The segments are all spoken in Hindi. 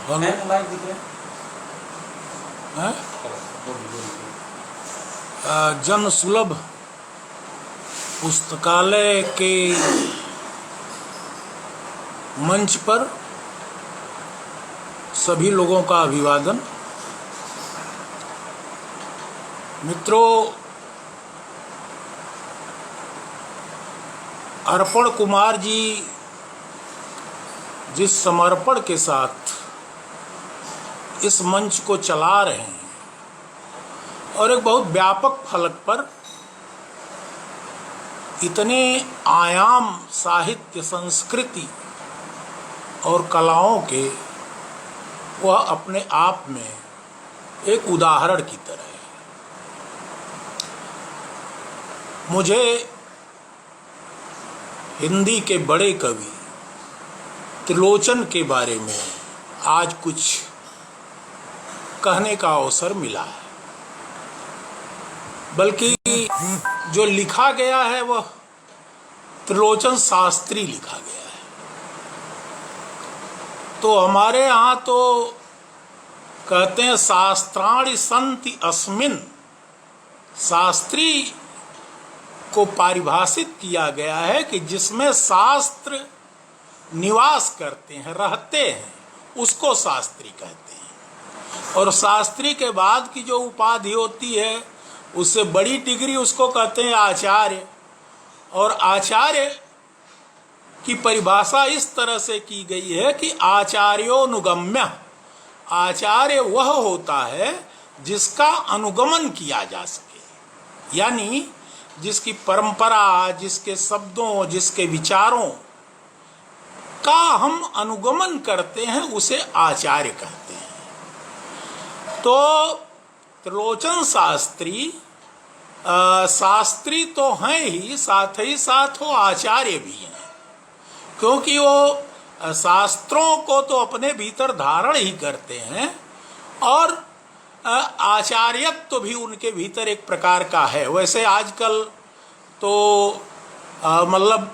हेलो। लाइव दिख रहे हैं? जन सुलभ पुस्तकालय के मंच पर सभी लोगों का अभिवादन। मित्रों, अर्पण कुमार जी जिस समर्पण के साथ इस मंच को चला रहे हैं और एक बहुत व्यापक फलक पर इतने आयाम साहित्य, संस्कृति और कलाओं के, वह अपने आप में एक उदाहरण की तरह है। मुझे हिंदी के बड़े कवि त्रिलोचन के बारे में आज कुछ कहने का अवसर मिला है। बल्कि जो लिखा गया है वह त्रिलोचन शास्त्री लिखा गया है। तो हमारे यहाँ तो कहते हैं शास्त्राणि सन्ति अस्मिन्, शास्त्री को परिभाषित किया गया है कि जिसमें शास्त्र निवास करते हैं, रहते हैं, उसको शास्त्री कहते हैं। और शास्त्री के बाद की जो उपाधि होती है उससे बड़ी डिग्री उसको कहते हैं आचार्य। और आचार्य की परिभाषा इस तरह से की गई है कि आचार्योनुगम्य, आचार्य वह होता है जिसका अनुगमन किया जा सके, यानी जिसकी परंपरा, जिसके शब्दों, जिसके विचारों का हम अनुगमन करते हैं उसे आचार्य कहते हैं। तो त्रिलोचन शास्त्री शास्त्री तो हैं ही साथ वो आचार्य भी हैं, क्योंकि वो शास्त्रों को तो अपने भीतर धारण ही करते हैं और आचार्यत्व भी उनके भीतर एक प्रकार का है। वैसे आजकल तो मतलब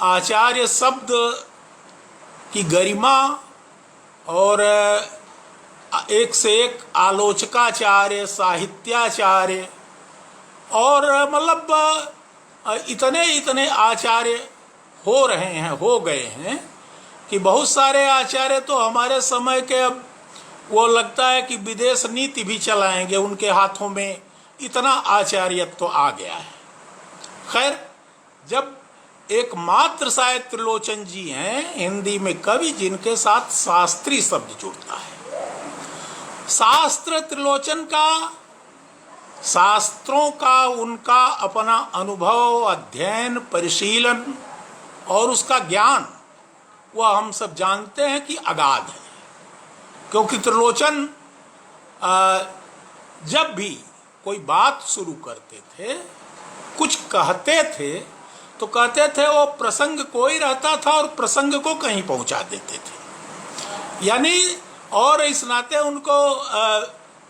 आचार्य शब्द की गरिमा और एक से एक आलोचकाचार्य, साहित्याचार्य और मतलब इतने आचार्य हो रहे हैं, हो गए हैं कि बहुत सारे आचार्य तो हमारे समय के अब वो लगता है कि विदेश नीति भी चलाएंगे, उनके हाथों में इतना आचार्यत्व तो आ गया है। खैर, जब एकमात्र शायद त्रिलोचन जी हैं हिंदी में कवि जिनके साथ शास्त्री शब्द जुड़ता है। शास्त्र त्रिलोचन का, शास्त्रों का उनका अपना अनुभव, अध्ययन, परिशीलन और उसका ज्ञान वह हम सब जानते हैं कि अगाध है। क्योंकि त्रिलोचन जब भी कोई बात शुरू करते थे, कुछ कहते थे, तो कहते थे वो प्रसंग कोई रहता था और प्रसंग को कहीं पहुंचा देते थे। यानी और इस नाते उनको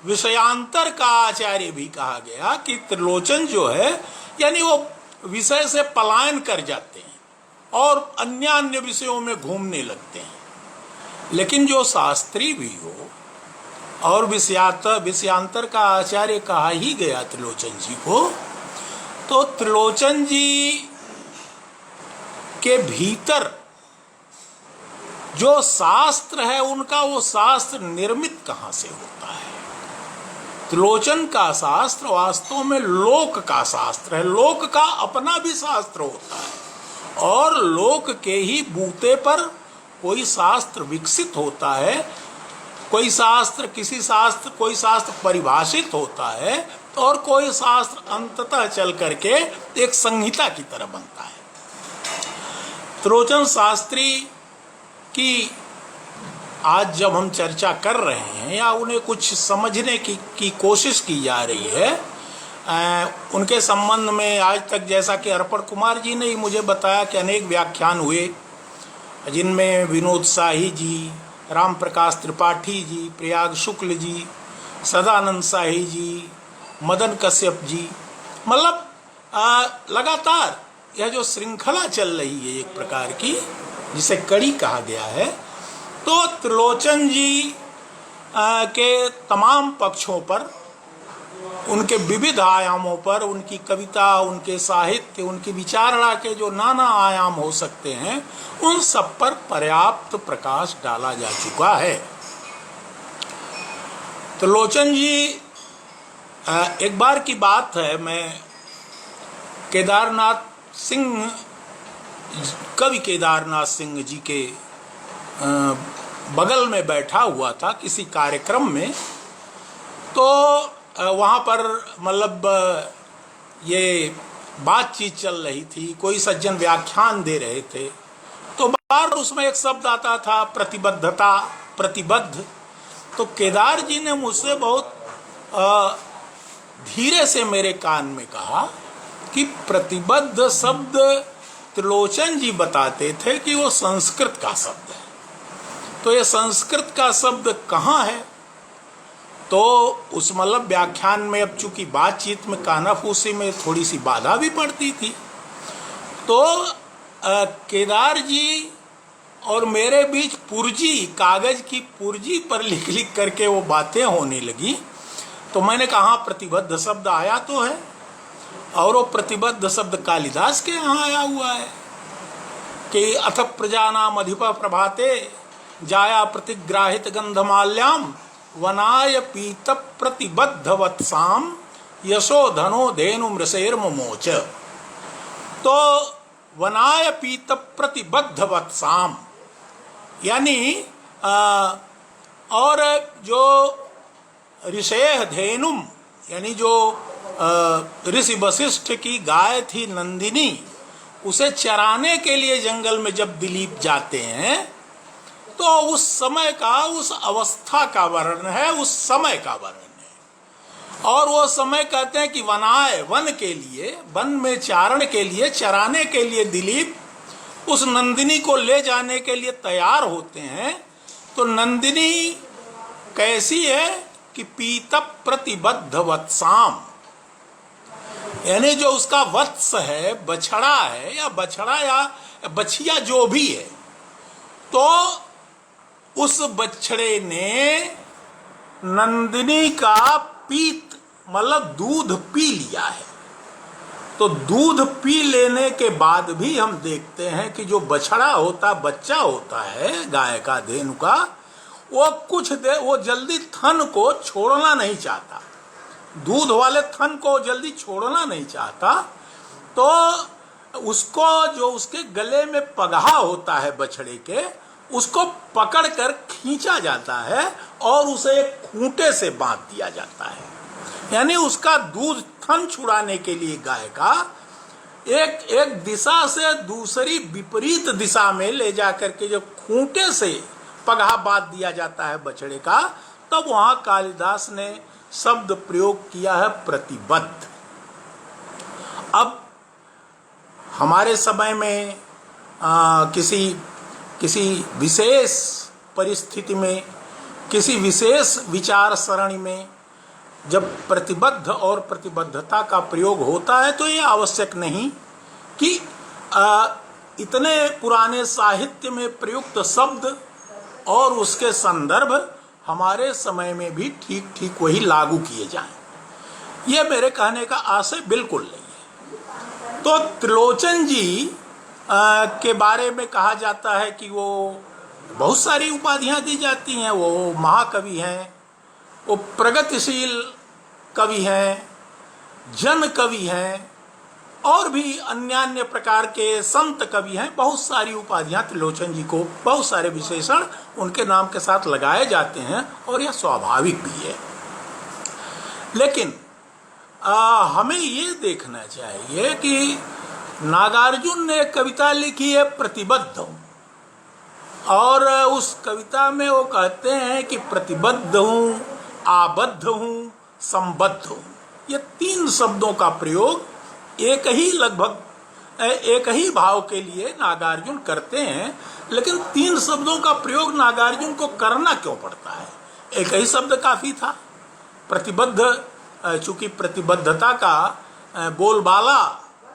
विषयांतर का आचार्य भी कहा गया कि त्रिलोचन जो है यानी वो विषय से पलायन कर जाते हैं और अन्य विषयों में घूमने लगते हैं। लेकिन जो शास्त्री भी हो और विषयांतर का आचार्य कहा ही गया त्रिलोचन जी को, तो त्रिलोचन जी के भीतर जो शास्त्र है उनका, वो शास्त्र निर्मित कहाँ से होता है? त्रिलोचन का शास्त्र वास्तव में लोक का शास्त्र है। लोक का अपना भी शास्त्र होता है और लोक के ही बूते पर कोई शास्त्र विकसित होता है। कोई शास्त्र कोई शास्त्र परिभाषित होता है और कोई शास्त्र अंततः चल करके एक संहिता की तरह बनता है। त्रिलोचन शास्त्री की आज जब हम चर्चा कर रहे हैं या उन्हें कुछ समझने की कोशिश की जा रही है, उनके संबंध में आज तक जैसा कि अर्पण कुमार जी ने ही मुझे बताया कि अनेक व्याख्यान हुए, जिनमें विनोद शाही जी, राम प्रकाश त्रिपाठी जी, प्रयाग शुक्ल जी, सदानंद शाही जी, मदन कश्यप जी, मतलब लगातार यह जो श्रृंखला चल रही है एक प्रकार की, जिसे कड़ी कहा गया है, तो त्रिलोचन जी के तमाम पक्षों पर, उनके विविध आयामों पर, उनकी कविता, उनके साहित्य, उनकी विचारणा के जो नाना आयाम हो सकते हैं, उन सब पर पर्याप्त प्रकाश डाला जा चुका है। त्रिलोचन जी, एक बार की बात है, मैं केदारनाथ सिंह, कवि केदारनाथ सिंह जी के बगल में बैठा हुआ था किसी कार्यक्रम में। तो वहाँ पर मतलब ये बातचीत चल रही थी, कोई सज्जन व्याख्यान दे रहे थे, तो बार उसमें एक शब्द आता था प्रतिबद्धता, प्रतिबद्ध। तो केदार जी ने मुझसे बहुत धीरे से मेरे कान में कहा कि प्रतिबद्ध शब्द त्रिलोचन जी बताते थे कि वो संस्कृत का शब्द है। तो ये संस्कृत का शब्द कहाँ है? तो उस मतलब व्याख्यान में, अब चूंकि बातचीत में कानाफूसी में थोड़ी सी बाधा भी पड़ती थी, तो केदार जी और मेरे बीच पुर्जी, कागज की पुर्जी पर लिख लिख करके वो बातें होने लगी। तो मैंने कहा प्रतिबद्ध शब्द आया तो है, और वो प्रतिबद्ध शब्द कालिदास के यहाँ आया हुआ है कि अथ प्रजानाम अधिप प्रभाते जाया प्रतिग्राहित गंधमाल्याम वनाय पीत प्रतिबद्ध वत्साम यशो धनो धेनु मृषेर मोच। तो वनाय पीत प्रतिबद्ध वत्साम यानी और जो ऋषेह धेनुम यानी जो ऋषि वशिष्ठ की गाय थी नंदिनी, उसे चराने के लिए जंगल में जब दिलीप जाते हैं तो उस समय का, उस अवस्था का वर्णन है, उस समय का वर्णन है। और वो समय कहते हैं कि वनाय, वन के लिए, वन में चारण के लिए, चराने के लिए दिलीप उस नंदिनी को ले जाने के लिए तैयार होते हैं। तो नंदिनी कैसी है कि पीत प्रतिबद्ध वत्साम, यानी जो उसका वत्स है, बछड़ा है या बछड़ा या बछिया जो भी है, तो उस बछड़े ने नंदिनी का पीत मतलब दूध पी लिया है। तो दूध पी लेने के बाद भी हम देखते हैं कि जो बछड़ा होता, बच्चा होता है गाय का, धेनु का, वो कुछ देर, वो जल्दी थन को छोड़ना नहीं चाहता, दूध वाले थन को जल्दी छोड़ना नहीं चाहता। तो उसको, जो उसके गले में पगहा होता है बछड़े के, उसको पकड़कर खींचा जाता है और उसे एक खूंटे से बांध दिया जाता है। यानी उसका दूध थन छुड़ाने के लिए गाय का एक दिशा से दूसरी विपरीत दिशा में ले जाकर के जब खूंटे से पगहा बांध दिया जाता है बछड़े का, तब वहां कालिदास ने शब्द प्रयोग किया है प्रतिबद्ध। अब हमारे समय में किसी विशेष परिस्थिति में, किसी विशेष विचार सरणी में जब प्रतिबद्ध और प्रतिबद्धता का प्रयोग होता है, तो ये आवश्यक नहीं कि इतने पुराने साहित्य में प्रयुक्त शब्द और उसके संदर्भ हमारे समय में भी ठीक ठीक वही लागू किए जाएं। ये मेरे कहने का आशय बिल्कुल नहीं है। तो त्रिलोचन जी के बारे में कहा जाता है कि वो बहुत सारी उपाधियां दी जाती हैं। वो महाकवि हैं, वो प्रगतिशील कवि हैं, जन कवि हैं, और भी अन्य प्रकार के संत कवि हैं। बहुत सारी उपाधियां त्रिलोचन जी को, बहुत सारे विशेषण उनके नाम के साथ लगाए जाते हैं, और यह स्वाभाविक भी है। लेकिन हमें ये देखना चाहिए कि नागार्जुन ने कविता लिखी है प्रतिबद्ध, और उस कविता में वो कहते हैं कि प्रतिबद्ध हूँ, आबद्ध हूँ, संबद्ध हूँ। ये तीन शब्दों का प्रयोग एक ही, लगभग एक ही भाव के लिए नागार्जुन करते हैं। लेकिन तीन शब्दों का प्रयोग नागार्जुन को करना क्यों पड़ता है? एक ही शब्द काफी था। प्रतिबद्ध, चूंकि प्रतिबद्धता का बोलबाला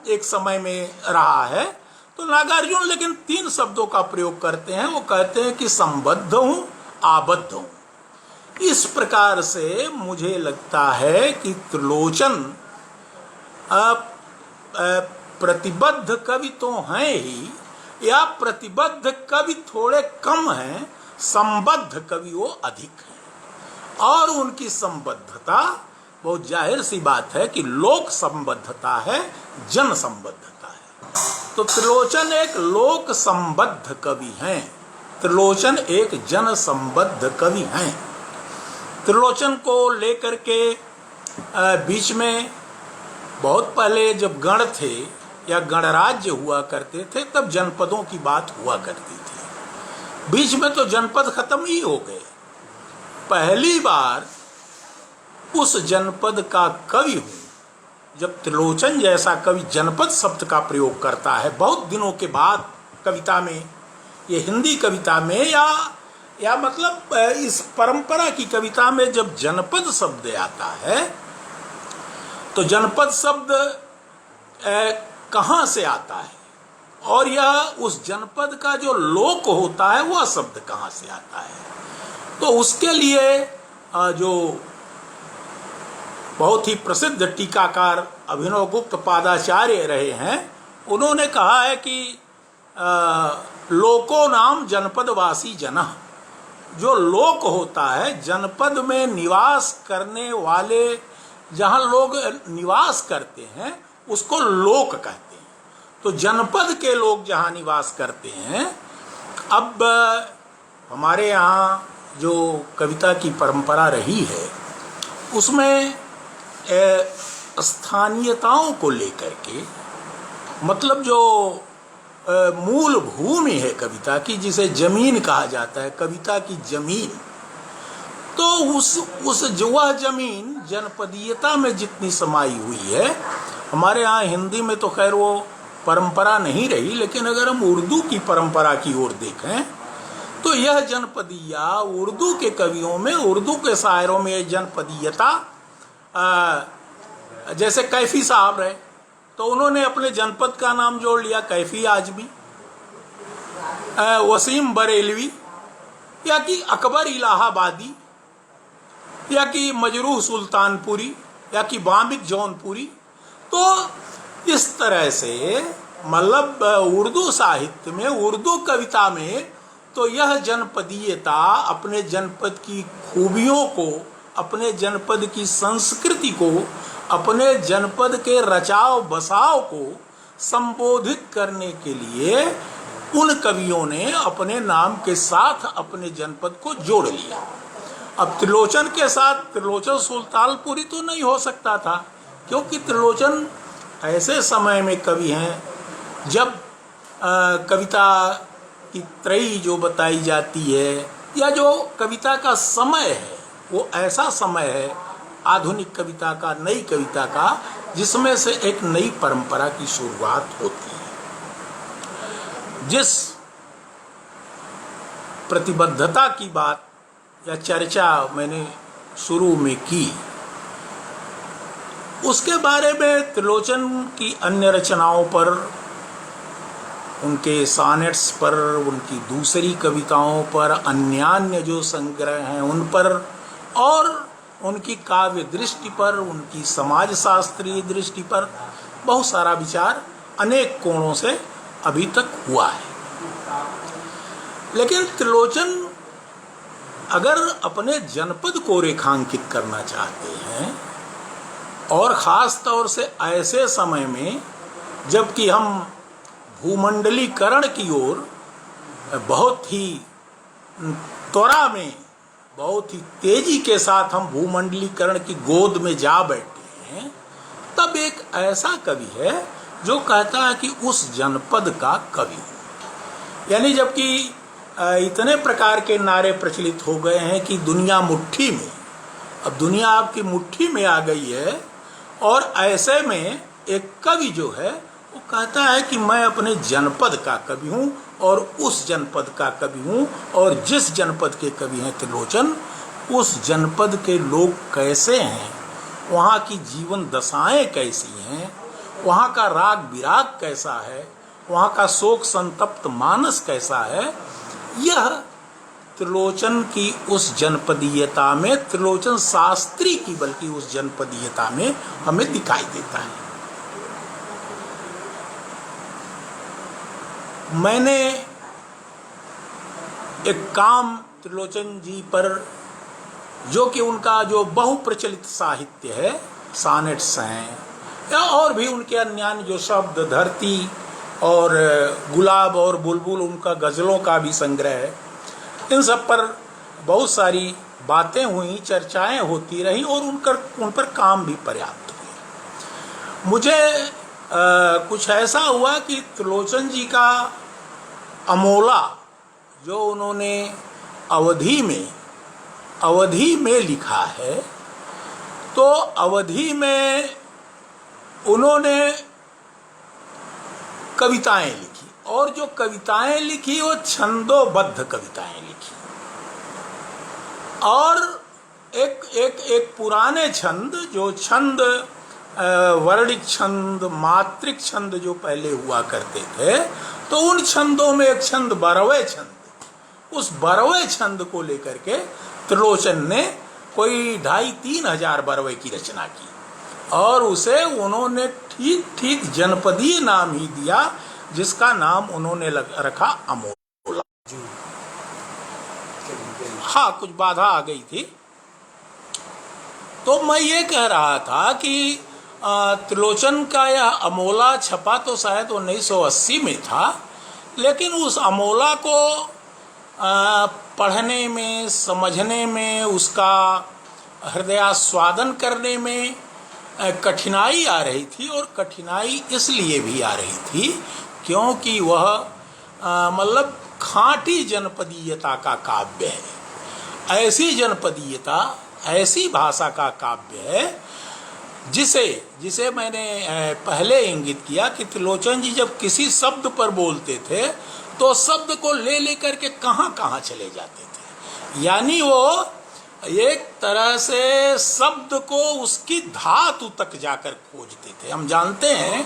एक समय में रहा है, तो नागार्जुन लेकिन 3 शब्दों का प्रयोग करते हैं। वो कहते हैं कि संबद्ध हूं, आबद्ध हूं। इस प्रकार से मुझे लगता है कि त्रिलोचन प्रतिबद्ध कवि तो हैं ही, या प्रतिबद्ध कवि थोड़े कम हैं, संबद्ध कवि वो अधिक हैं। और उनकी संबद्धता बहुत जाहिर सी बात है कि लोक संबद्धता है, जन संबद्धता है। तो त्रिलोचन एक लोक संबद्ध कवि हैं, त्रिलोचन एक जन संबद्ध कवि हैं। त्रिलोचन को लेकर के बीच में बहुत पहले जब गण थे या गणराज्य हुआ करते थे, तब जनपदों की बात हुआ करती थी। बीच में तो जनपद खत्म ही हो गए। पहली बार उस जनपद का कवि हूं जब त्रिलोचन जैसा कवि जनपद शब्द का प्रयोग करता है, बहुत दिनों के बाद कविता में, ये हिंदी कविता में या मतलब इस परंपरा की कविता में जब जनपद शब्द आता है, तो जनपद शब्द कहाँ से आता है और यह उस जनपद का जो लोक होता है वह शब्द कहाँ से आता है। तो उसके लिए जो बहुत ही प्रसिद्ध टीकाकार अभिनवगुप्त पादाचार्य रहे हैं, उन्होंने कहा है कि लोको नाम जनपदवासी जनः। जो लोक होता है, जनपद में निवास करने वाले, जहाँ लोग निवास करते हैं उसको लोक कहते हैं। तो जनपद के लोग जहाँ निवास करते हैं, अब हमारे यहाँ जो कविता की परंपरा रही है उसमें स्थानीयताओं को लेकर के, मतलब जो मूल भूमि है कविता की, जिसे जमीन कहा जाता है, कविता की जमीन, तो वह जमीन जनपदीयता में जितनी समाई हुई है, हमारे यहाँ हिंदी में तो खैर वो परंपरा नहीं रही, लेकिन अगर हम उर्दू की परंपरा की ओर देखें तो यह जनपदीयता उर्दू के कवियों में, उर्दू के शायरों में यह जनपदीयता, जैसे कैफी साहब रहे तो उन्होंने अपने जनपद का नाम जोड़ लिया कैफी आजमी, वसीम बरेलवी, या कि अकबर इलाहाबादी, या कि मजरूह सुल्तानपुरी, या कि वामिक जौनपुरी। तो इस तरह से मतलब उर्दू साहित्य में, उर्दू कविता में तो यह जनपदीयता अपने जनपद की खूबियों को, अपने जनपद की संस्कृति को, अपने जनपद के रचाव बसाव को संबोधित करने के लिए उन कवियों ने अपने नाम के साथ अपने जनपद को जोड़ लिया। अब त्रिलोचन के साथ त्रिलोचन सुल्तानपुरी तो नहीं हो सकता था, क्योंकि त्रिलोचन ऐसे समय में कवि हैं जब कविता की त्रयी जो बताई जाती है, या जो कविता का समय है वो ऐसा समय है आधुनिक कविता का, नई कविता का, जिसमें से एक नई परंपरा की शुरुआत होती है। जिस प्रतिबद्धता की बात या चर्चा मैंने शुरू में की, उसके बारे में त्रिलोचन की अन्य रचनाओं पर, उनके सॉनेट्स पर, उनकी दूसरी कविताओं पर, अन्यान्य जो संग्रह हैं उन पर, और उनकी काव्य दृष्टि पर, उनकी समाज शास्त्रीय दृष्टि पर बहुत सारा विचार अनेक कोणों से अभी तक हुआ है। लेकिन त्रिलोचन अगर अपने जनपद को रेखांकित करना चाहते हैं, और ख़ास तौर से ऐसे समय में जबकि हम भूमंडलीकरण की ओर बहुत ही त्वरा में, बहुत ही तेजी के साथ हम भूमंडलीकरण की गोद में जा बैठे हैं, तब एक ऐसा कवि है जो कहता है कि उस जनपद का कवि। यानी जबकि इतने प्रकार के नारे प्रचलित हो गए हैं कि दुनिया मुट्ठी में, अब दुनिया आपकी मुट्ठी में आ गई है, और ऐसे में एक कवि जो है वो कहता है कि मैं अपने जनपद का कवि हूँ और उस जनपद का कवि हूँ, और जिस जनपद के कवि हैं त्रिलोचन, उस जनपद के लोग कैसे हैं, वहाँ की जीवन दशाएं कैसी हैं, वहाँ का राग विराग कैसा है, वहाँ का शोक संतप्त मानस कैसा है, यह त्रिलोचन की उस जनपदीयता में, त्रिलोचन शास्त्री की बल्कि उस जनपदीयता में हमें दिखाई देता है। मैंने एक काम त्रिलोचन जी पर, जो कि उनका जो बहुप्रचलित साहित्य है, सानेट्स हैं या और भी उनके अन्य जो शब्द, धरती और गुलाब और बुलबुल, उनका गज़लों का भी संग्रह है, इन सब पर बहुत सारी बातें हुई, चर्चाएं होती रही और उन पर काम भी पर्याप्त हुए। मुझे कुछ ऐसा हुआ कि त्रिलोचन जी का अमोला जो उन्होंने अवधि में लिखा है, तो अवधि में उन्होंने कविताएं लिखी और जो कविताएं लिखी वो छंदोबद्ध कविताएं लिखी और एक पुराने छंद, जो छंद वर्णिक छंद, मात्रिक छंद जो पहले हुआ करते थे, तो उन छंदों में एक छंद बरवे छंद, उस बरवे छंद को लेकर के त्रिलोचन ने कोई 2500-3000 हजार बरवे की रचना की और उसे उन्होंने ठीक जनपदीय नाम ही दिया, जिसका नाम उन्होंने रखा अमोला। हाँ, कुछ बाधा आ गई थी। तो मैं ये कह रहा था कि त्रिलोचन का यह अमोला छपा तो शायद 1980 में था, लेकिन उस अमोला को पढ़ने में, समझने में, उसका हृदयास्वादन करने में कठिनाई आ रही थी। और कठिनाई इसलिए भी आ रही थी क्योंकि वह मतलब खाँटी जनपदीयता का काव्य है, ऐसी जनपदीयता, ऐसी भाषा का काव्य है जिसे मैंने पहले इंगित किया कि त्रिलोचन जी जब किसी शब्द पर बोलते थे तो शब्द को ले लेकर के कहाँ चले जाते थे, यानी वो एक तरह से शब्द को उसकी धातु तक जाकर खोजते थे। हम जानते हैं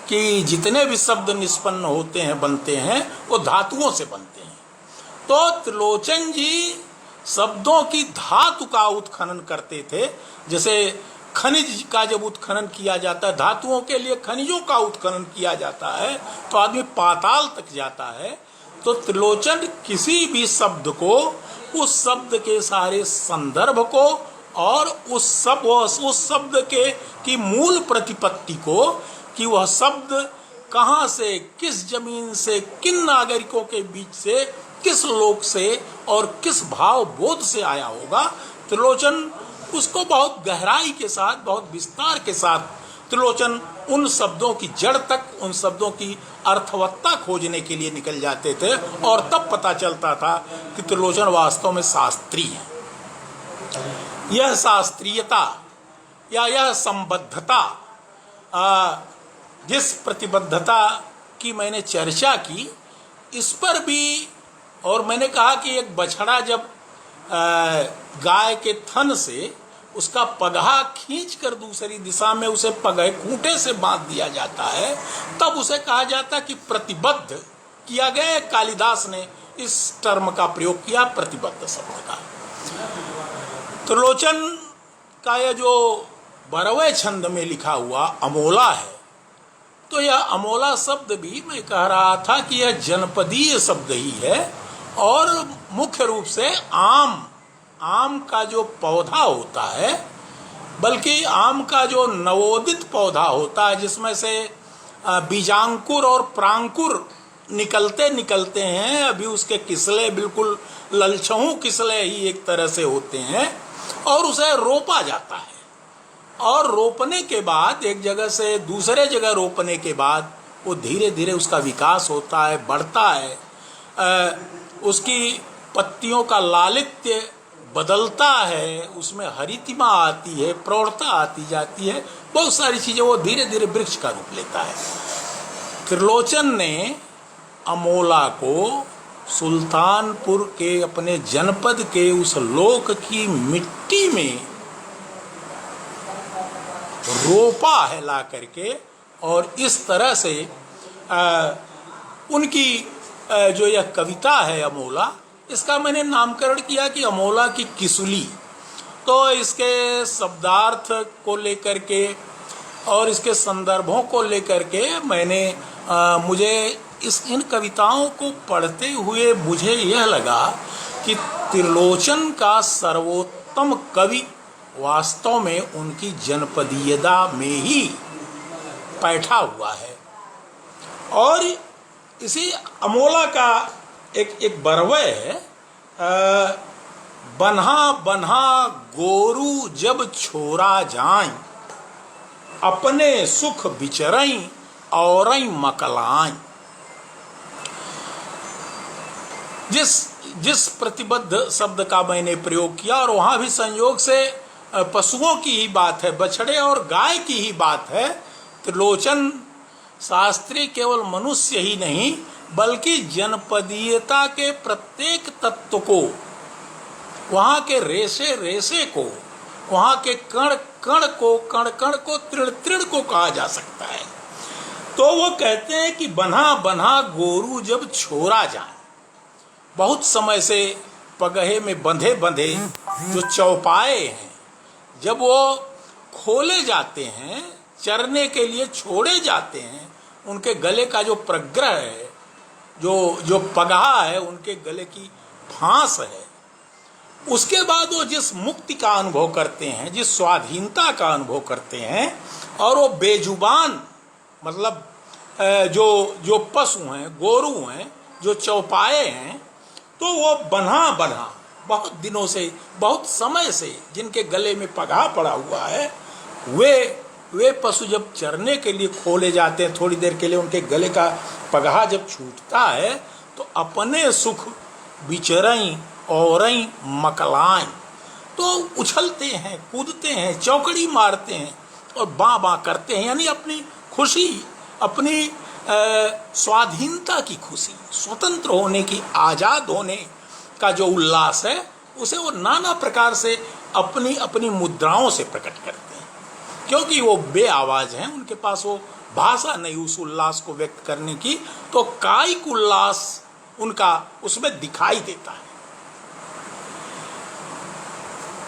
कि जितने भी शब्द निष्पन्न होते हैं, बनते हैं, वो धातुओं से बनते हैं। तो त्रिलोचन जी शब्दों की धातु का उत्खनन करते थे। जैसे खनिज का जब उत्खनन किया जाता है, धातुओं के लिए खनिजों का उत्खनन किया जाता है, तो आदमी पाताल तक जाता है। तो त्रिलोचन किसी भी शब्द को, उस शब्द के सारे संदर्भ को और उस शब्द की मूल प्रतिपत्ति को, कि वह शब्द कहाँ से, किस जमीन से, किन नागरिकों के बीच से, किस लोक से और किस भाव बोध से आया होगा, त्रिलोचन उसको बहुत गहराई के साथ, बहुत विस्तार के साथ त्रिलोचन उन शब्दों की जड़ तक, उन शब्दों की अर्थवत्ता खोजने के लिए निकल जाते थे और तब पता चलता था कि त्रिलोचन वास्तव में शास्त्री है। यह शास्त्रीयता या यह संबद्धता, जिस प्रतिबद्धता की मैंने चर्चा की, इस पर भी, और मैंने कहा कि एक बछड़ा जब गाय के थन से उसका पगहा खींचकर दूसरी दिशा में उसे पगहे खूंटे से बांध दिया जाता है, तब उसे कहा जाता है कि प्रतिबद्ध किया गया। कालिदास ने इस टर्म का प्रयोग किया, प्रतिबद्ध शब्द का। त्रिलोचन का यह जो बरवे छंद में लिखा हुआ अमोला है, तो यह अमोला शब्द भी मैं कह रहा था कि यह जनपदीय शब्द ही है और मुख्य रूप से आम का जो पौधा होता है, बल्कि आम का जो नवोदित पौधा होता है, जिसमें से बीजांकुर और प्रांकुर निकलते हैं, अभी उसके किस्ले बिल्कुल ललछहू किस्ले ही एक तरह से होते हैं, और उसे रोपा जाता है। और रोपने के बाद, एक जगह से दूसरे जगह रोपने के बाद, वो धीरे धीरे उसका विकास होता है, बढ़ता है, उसकी पत्तियों का लालित्य बदलता है, उसमें हरितिमा आती है, प्रौढ़ता आती जाती है, बहुत सारी चीजें, वो धीरे धीरे वृक्ष का रूप लेता है। त्रिलोचन ने अमोला को सुल्तानपुर के अपने जनपद के उस लोक की मिट्टी में रोपा है ला करके, और इस तरह से उनकी जो यह कविता है अमोला, इसका मैंने नामकरण किया कि अमोला की किसुली। तो इसके शब्दार्थ को लेकर के और इसके संदर्भों को लेकर के मैंने मुझे इन कविताओं को पढ़ते हुए मुझे यह लगा कि त्रिलोचन का सर्वोत्तम कवि वास्तव में उनकी जनपदीयता में ही बैठा हुआ है। और इसी अमोला का एक बरवय है, बन्हा बन्हा गोरू जब छोरा जाए, अपने सुख बिचरई और मकलाई। जिस प्रतिबद्ध शब्द का मैंने प्रयोग किया और वहां भी संयोग से पशुओं की ही बात है, बछड़े और गाय की ही बात है। त्रिलोचन शास्त्री केवल मनुष्य ही नहीं बल्कि जनपदीयता के प्रत्येक तत्व को, वहां के रेशे रेशे को, वहां के कण कण को, कण कण को, तृण तृण को कहा जा सकता है। तो वो कहते हैं कि बन्हा बन्हा गोरू जब छोरा जाए, बहुत समय से पगहे में बंधे बंधे जो चौपाए हैं जब वो खोले जाते हैं, चरने के लिए छोड़े जाते हैं, उनके गले का जो प्रग्रह है, जो पगहा है, उनके गले की फांस है, उसके बाद वो जिस मुक्ति का अनुभव करते हैं, जिस स्वाधीनता का अनुभव करते हैं, और वो बेजुबान मतलब जो पशु हैं, गोरू हैं, जो चौपाए हैं, तो वो बन्हा बन्हा बहुत दिनों से, बहुत समय से जिनके गले में पगहा पड़ा हुआ है, वे पशु जब चरने के लिए खोले जाते हैं, थोड़ी देर के लिए उनके गले का पगहा जब छूटता है तो अपने सुख बिचरई और मकलाई, तो उछलते हैं, कूदते हैं, चौकड़ी मारते हैं और बाँ बाँ करते हैं, यानी अपनी खुशी, अपनी स्वाधीनता की खुशी, स्वतंत्र होने की, आज़ाद होने का जो उल्लास है, उसे वो नाना प्रकार से अपनी अपनी मुद्राओं से प्रकट करते हैं। क्योंकि वो बे आवाज हैं, उनके पास वो भाषा नहीं उस उल्लास को व्यक्त करने की, तो कायिक उल्लास उनका उसमें दिखाई देता है।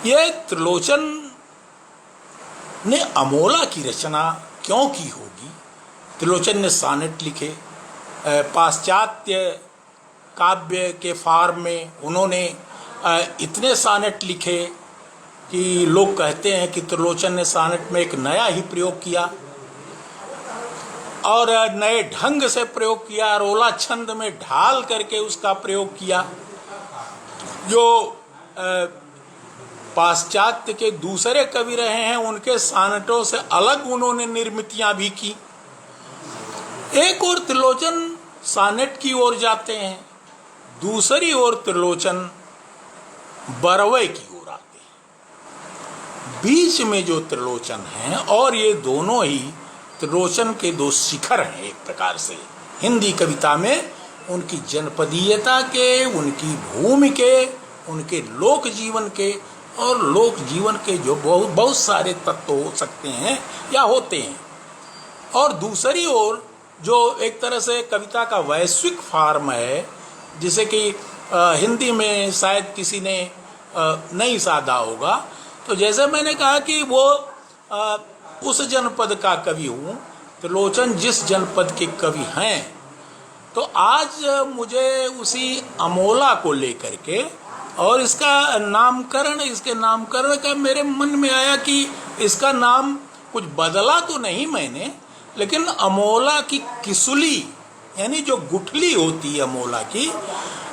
ये त्रिलोचन ने अमोला की रचना क्यों की होगी? त्रिलोचन ने सानेट लिखे, पाश्चात्य काव्य के फार्म में उन्होंने इतने सानेट लिखे कि लोग कहते हैं कि त्रिलोचन ने सानेट में एक नया ही प्रयोग किया और नए ढंग से प्रयोग किया, रोला छंद में ढाल करके उसका प्रयोग किया। जो पाश्चात्य के दूसरे कवि रहे हैं, उनके सानेटों से अलग उन्होंने निर्मितियां भी की। एक और त्रिलोचन सानेट की ओर जाते हैं, दूसरी ओर त्रिलोचन बरवय की ओर आते हैं। बीच में जो त्रिलोचन हैं, और ये दोनों ही त्रिलोचन के दो शिखर हैं एक प्रकार से हिंदी कविता में, उनकी जनपदीयता के, उनकी भूमि के, उनके लोक जीवन के, और लोक जीवन के जो बहुत सारे तत्व हो सकते हैं या होते हैं। और दूसरी ओर जो एक तरह से कविता का वैश्विक फॉर्म है, जिसे कि हिंदी में शायद किसी ने नहीं साधा होगा। तो जैसे मैंने कहा कि वो उस जनपद का कवि हूँ, त्रिलोचन जिस जनपद के कवि हैं, तो आज मुझे उसी अमोला को लेकर के और इसका नामकरण, इसके नामकरण का मेरे मन में आया कि इसका नाम कुछ बदला तो नहीं मैंने, लेकिन अमोला की किसुली, यानी जो गुठली होती है अमोला की,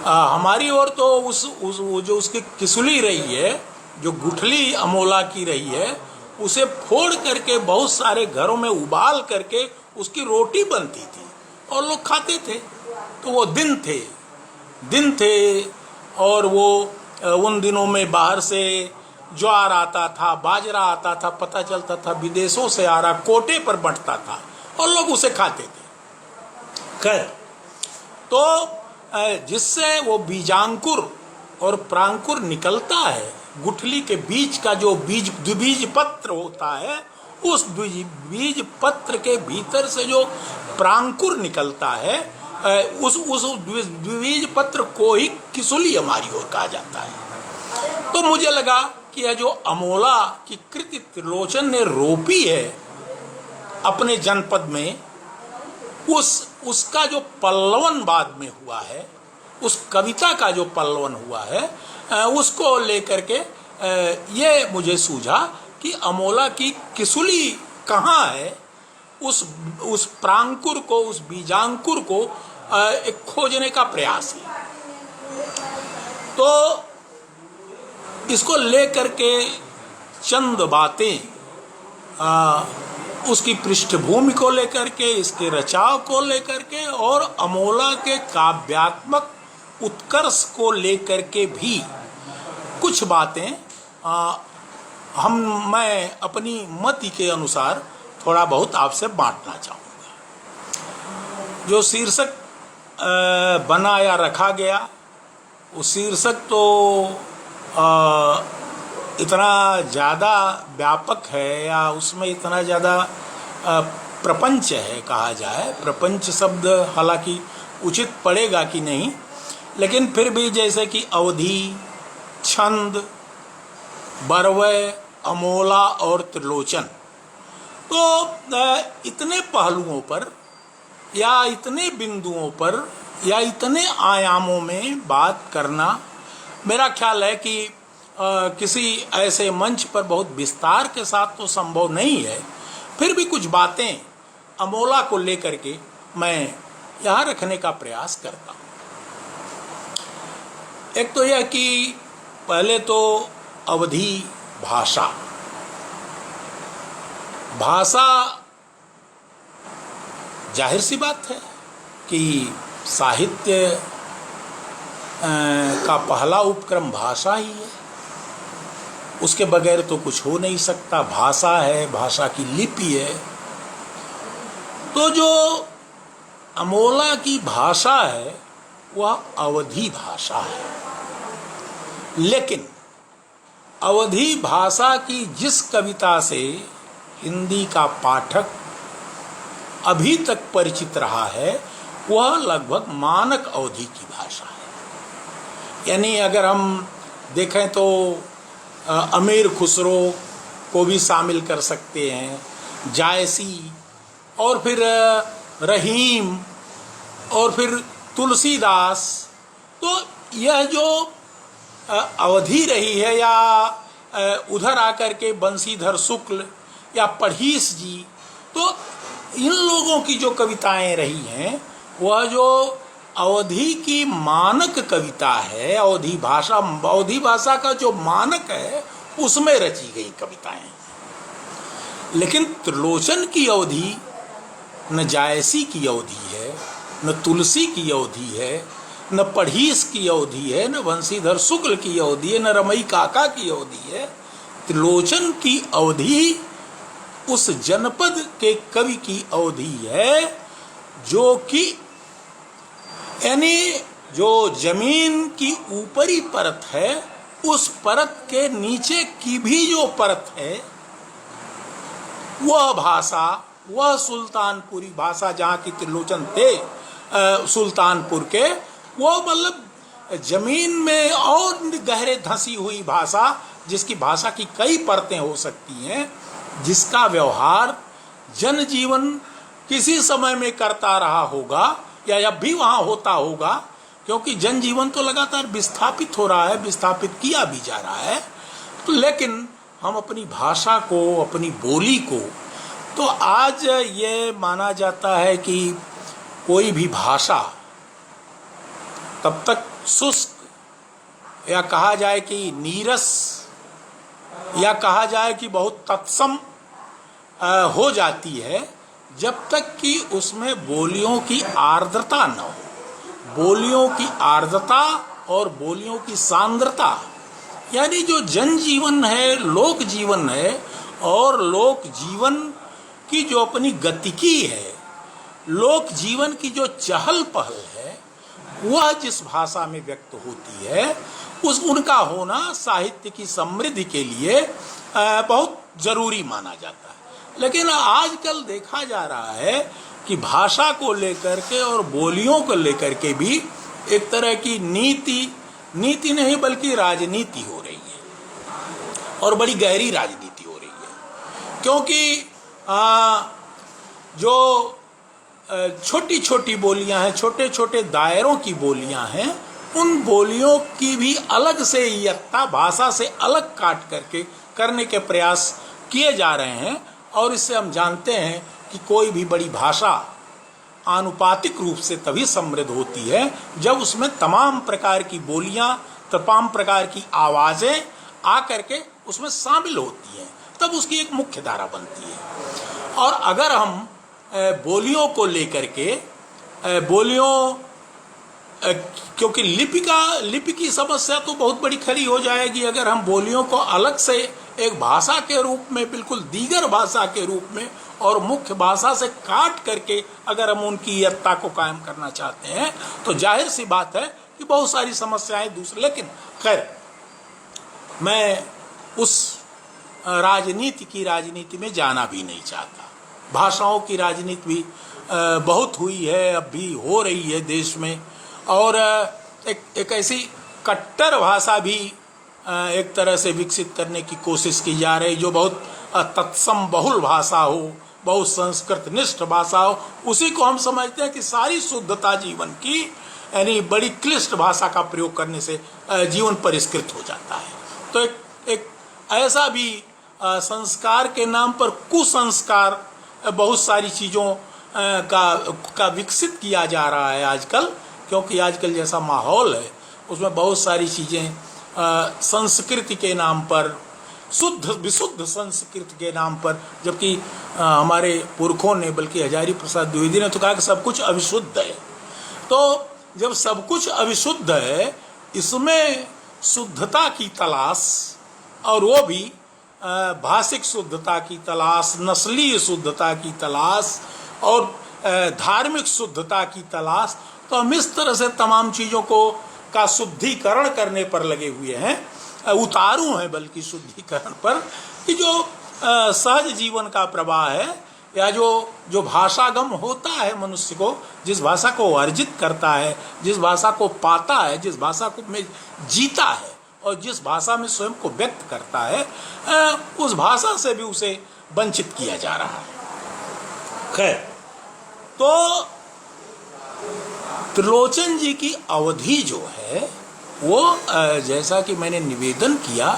हमारी ओर तो जो उसकी किसुली रही है, जो गुठली अमोला की रही है, उसे फोड़ करके बहुत सारे घरों में उबाल करके उसकी रोटी बनती थी और लोग खाते थे। तो वो दिन थे और वो उन दिनों में बाहर से ज्वार आता था, बाजरा आता था, पता चलता था विदेशों से आ रहा, कोटे पर बंटता था और लोग उसे खाते थे। खैर, तो जिससे वो बीजांकुर और प्रांकुर निकलता है, गुठली के बीच का जो द्विबीज पत्र होता है, उस द्विबीज पत्र के भीतर से जो प्रांकुर निकलता है, उस द्विबीज पत्र को ही किसुली हमारी ओर कहा जाता है। तो मुझे लगा कि यह जो अमोला की कृति त्रिलोचन ने रोपी है अपने जनपद में, उसका जो पल्लवन बाद में हुआ है, उस कविता का जो पल्लवन हुआ है, उसको लेकर के ये मुझे सूझा कि अमोला की किसुली कहाँ है, उस प्रांकुर को, उस बीजांकुर को एक खोजने का प्रयास है। तो इसको लेकर के चंद बातें, उसकी पृष्ठभूमि को लेकर के, इसके रचाव को लेकर के और अमोला के काव्यात्मक उत्कर्ष को लेकर के भी कुछ बातें मैं अपनी मति के अनुसार थोड़ा बहुत आपसे बांटना चाहूँगा। जो शीर्षक बना या रखा गया, वो शीर्षक तो इतना ज़्यादा व्यापक है या उसमें इतना ज़्यादा प्रपंच है, कहा जाए प्रपंच शब्द हालांकि उचित पड़ेगा कि नहीं, लेकिन फिर भी जैसे कि अवधि, छंद, बरवय, अमोला और त्रिलोचन, तो इतने पहलुओं पर या इतने बिंदुओं पर या इतने आयामों में बात करना मेरा ख्याल है कि किसी ऐसे मंच पर बहुत विस्तार के साथ तो संभव नहीं है। फिर भी कुछ बातें अमोला को लेकर के मैं यहाँ रखने का प्रयास करता हूँ। एक तो यह कि पहले तो अवधि भाषा जाहिर सी बात है कि साहित्य का पहला उपक्रम भाषा ही है, उसके बगैर तो कुछ हो नहीं सकता। भाषा है, भाषा की लिपि है। तो जो अमोला की भाषा है वह अवधी भाषा है, लेकिन अवधी भाषा की जिस कविता से हिंदी का पाठक अभी तक परिचित रहा है वह लगभग मानक अवधि की भाषा है। यानी अगर हम देखें तो अमीर खुसरो को भी शामिल कर सकते हैं, जायसी और फिर रहीम और फिर तुलसीदास। तो यह जो अवधि रही है या उधर आकर के बंशीधर शुक्ल या पढ़ीस जी, तो इन लोगों की जो कविताएं रही हैं वह जो अवधि की मानक कविता है, अवधि भाषा का जो मानक है उसमें रची गई कविताएं। लेकिन त्रिलोचन की अवधि न जायसी की अवधि है, न तुलसी की अवधि है, न पढ़ीस की अवधि है, न बंशीधर शुक्ल की अवधि है, न रमई काका की अवधि है। त्रिलोचन की अवधि उस जनपद के कवि की अवधि है जो कि यानी जो जमीन की ऊपरी परत है उस परत के नीचे की भी जो परत है वह भाषा, वह सुल्तानपुरी भाषा जहाँ की त्रिलोचन थे सुल्तानपुर के, वो मतलब जमीन में और गहरे धंसी हुई भाषा, जिसकी भाषा की कई परतें हो सकती हैं, जिसका व्यवहार जनजीवन किसी समय में करता रहा होगा या अब भी वहाँ होता होगा, क्योंकि जनजीवन तो लगातार विस्थापित हो रहा है, विस्थापित किया भी जा रहा है। तो लेकिन हम अपनी भाषा को, अपनी बोली को, तो आज ये माना जाता है कि कोई भी भाषा तब तक शुष्क या कहा जाए कि नीरस या कहा जाए कि बहुत तत्सम हो जाती है जब तक कि उसमें बोलियों की आर्द्रता न हो। बोलियों की आर्द्रता और बोलियों की सांद्रता, यानी जो जनजीवन है, लोक जीवन है, और लोक जीवन की जो अपनी गतिकी है, लोक जीवन की जो चहल पहल है, वह जिस भाषा में व्यक्त होती है उनका होना साहित्य की समृद्धि के लिए बहुत जरूरी माना जाता है। लेकिन आजकल देखा जा रहा है कि भाषा को लेकर के और बोलियों को लेकर के भी एक तरह की नीति नहीं बल्कि राजनीति हो रही है, और बड़ी गहरी राजनीति हो रही है। क्योंकि जो छोटी छोटी बोलियां हैं, छोटे छोटे दायरों की बोलियां हैं, उन बोलियों की भी अलग से इयत्ता भाषा से अलग काट करके करने के प्रयास किए जा रहे हैं। और इससे हम जानते हैं कि कोई भी बड़ी भाषा आनुपातिक रूप से तभी समृद्ध होती है जब उसमें तमाम प्रकार की बोलियां, तमाम प्रकार की आवाजें आकर के उसमें शामिल होती हैं, तब उसकी एक मुख्य धारा बनती है। और अगर हम बोलियों को लेकर के क्योंकि लिपि की समस्या तो बहुत बड़ी खड़ी हो जाएगी अगर हम बोलियों को अलग से एक भाषा के रूप में, बिल्कुल दीगर भाषा के रूप में और मुख्य भाषा से काट करके अगर हम उनकी इयत्ता को कायम करना चाहते हैं तो जाहिर सी बात है कि बहुत सारी समस्याएं दूसरी। लेकिन खैर, मैं उस राजनीति में जाना भी नहीं चाहता। भाषाओं की राजनीति भी बहुत हुई है, अब भी हो रही है देश में, और एक ऐसी कट्टर भाषा भी एक तरह से विकसित करने की कोशिश की जा रही जो बहुत तत्सम बहुल भाषा हो, बहुत संस्कृत निष्ठ भाषा हो। उसी को हम समझते हैं कि सारी शुद्धता जीवन की, यानी बड़ी क्लिष्ट भाषा का प्रयोग करने से जीवन परिष्कृत हो जाता है। तो एक ऐसा भी संस्कार के नाम पर कुसंस्कार बहुत सारी चीज़ों का विकसित किया जा रहा है आजकल, क्योंकि आजकल जैसा माहौल है उसमें बहुत सारी चीज़ें संस्कृति के नाम पर, शुद्ध विशुद्ध संस्कृति के नाम पर, जबकि हमारे पुरखों ने, बल्कि हजारी प्रसाद द्विवेदी ने तो कहा कि सब कुछ अविशुद्ध है। तो जब सब कुछ अविशुद्ध है, इसमें शुद्धता की तलाश, और वो भी भाषिक शुद्धता की तलाश, नस्लीय शुद्धता की तलाश और धार्मिक शुद्धता की तलाश, तो हम इस तरह से तमाम चीज़ों का शुद्धिकरण करने पर लगे हुए हैं, उतारू हैं बल्कि शुद्धिकरण पर, कि जो सहज जीवन का प्रवाह है या जो भाषागम होता है मनुष्य को, जिस भाषा को अर्जित करता है, जिस भाषा को पाता है, जिस भाषा को में जीता है और जिस भाषा में स्वयं को व्यक्त करता है, उस भाषा से भी उसे वंचित किया जा रहा है। खैर, तो त्रिलोचन जी की अवधि जो है वो जैसा कि मैंने निवेदन किया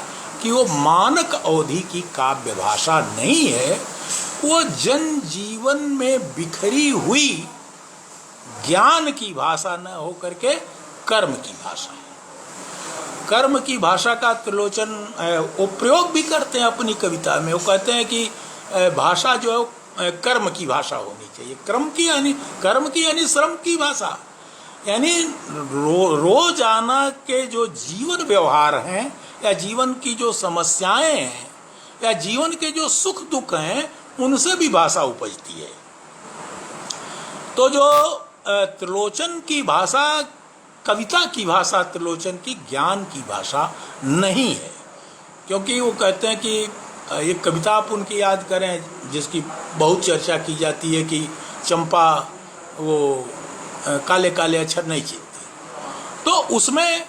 कि वो मानक अवधि की काव्य भाषा नहीं है, वो जन जीवन में बिखरी हुई ज्ञान की भाषा न होकर के कर्म की भाषा है। कर्म की भाषा का त्रिलोचन वो प्रयोग भी करते हैं अपनी कविता में। वो कहते हैं कि भाषा जो है कर्म की भाषा होनी चाहिए। कर्म की यानी श्रम की भाषा, यानी रोजाना के जो जीवन व्यवहार हैं या जीवन की जो समस्याएं हैं या जीवन के जो सुख दुख हैं, उनसे भी भाषा उपजती है। तो जो त्रिलोचन की भाषा कविता की भाषा, त्रिलोचन की ज्ञान की भाषा नहीं है। क्योंकि वो कहते हैं कि एक कविता आप उनकी याद करें जिसकी बहुत चर्चा की जाती है कि चंपा वो काले काले अक्षर नहीं चीनती, तो उसमें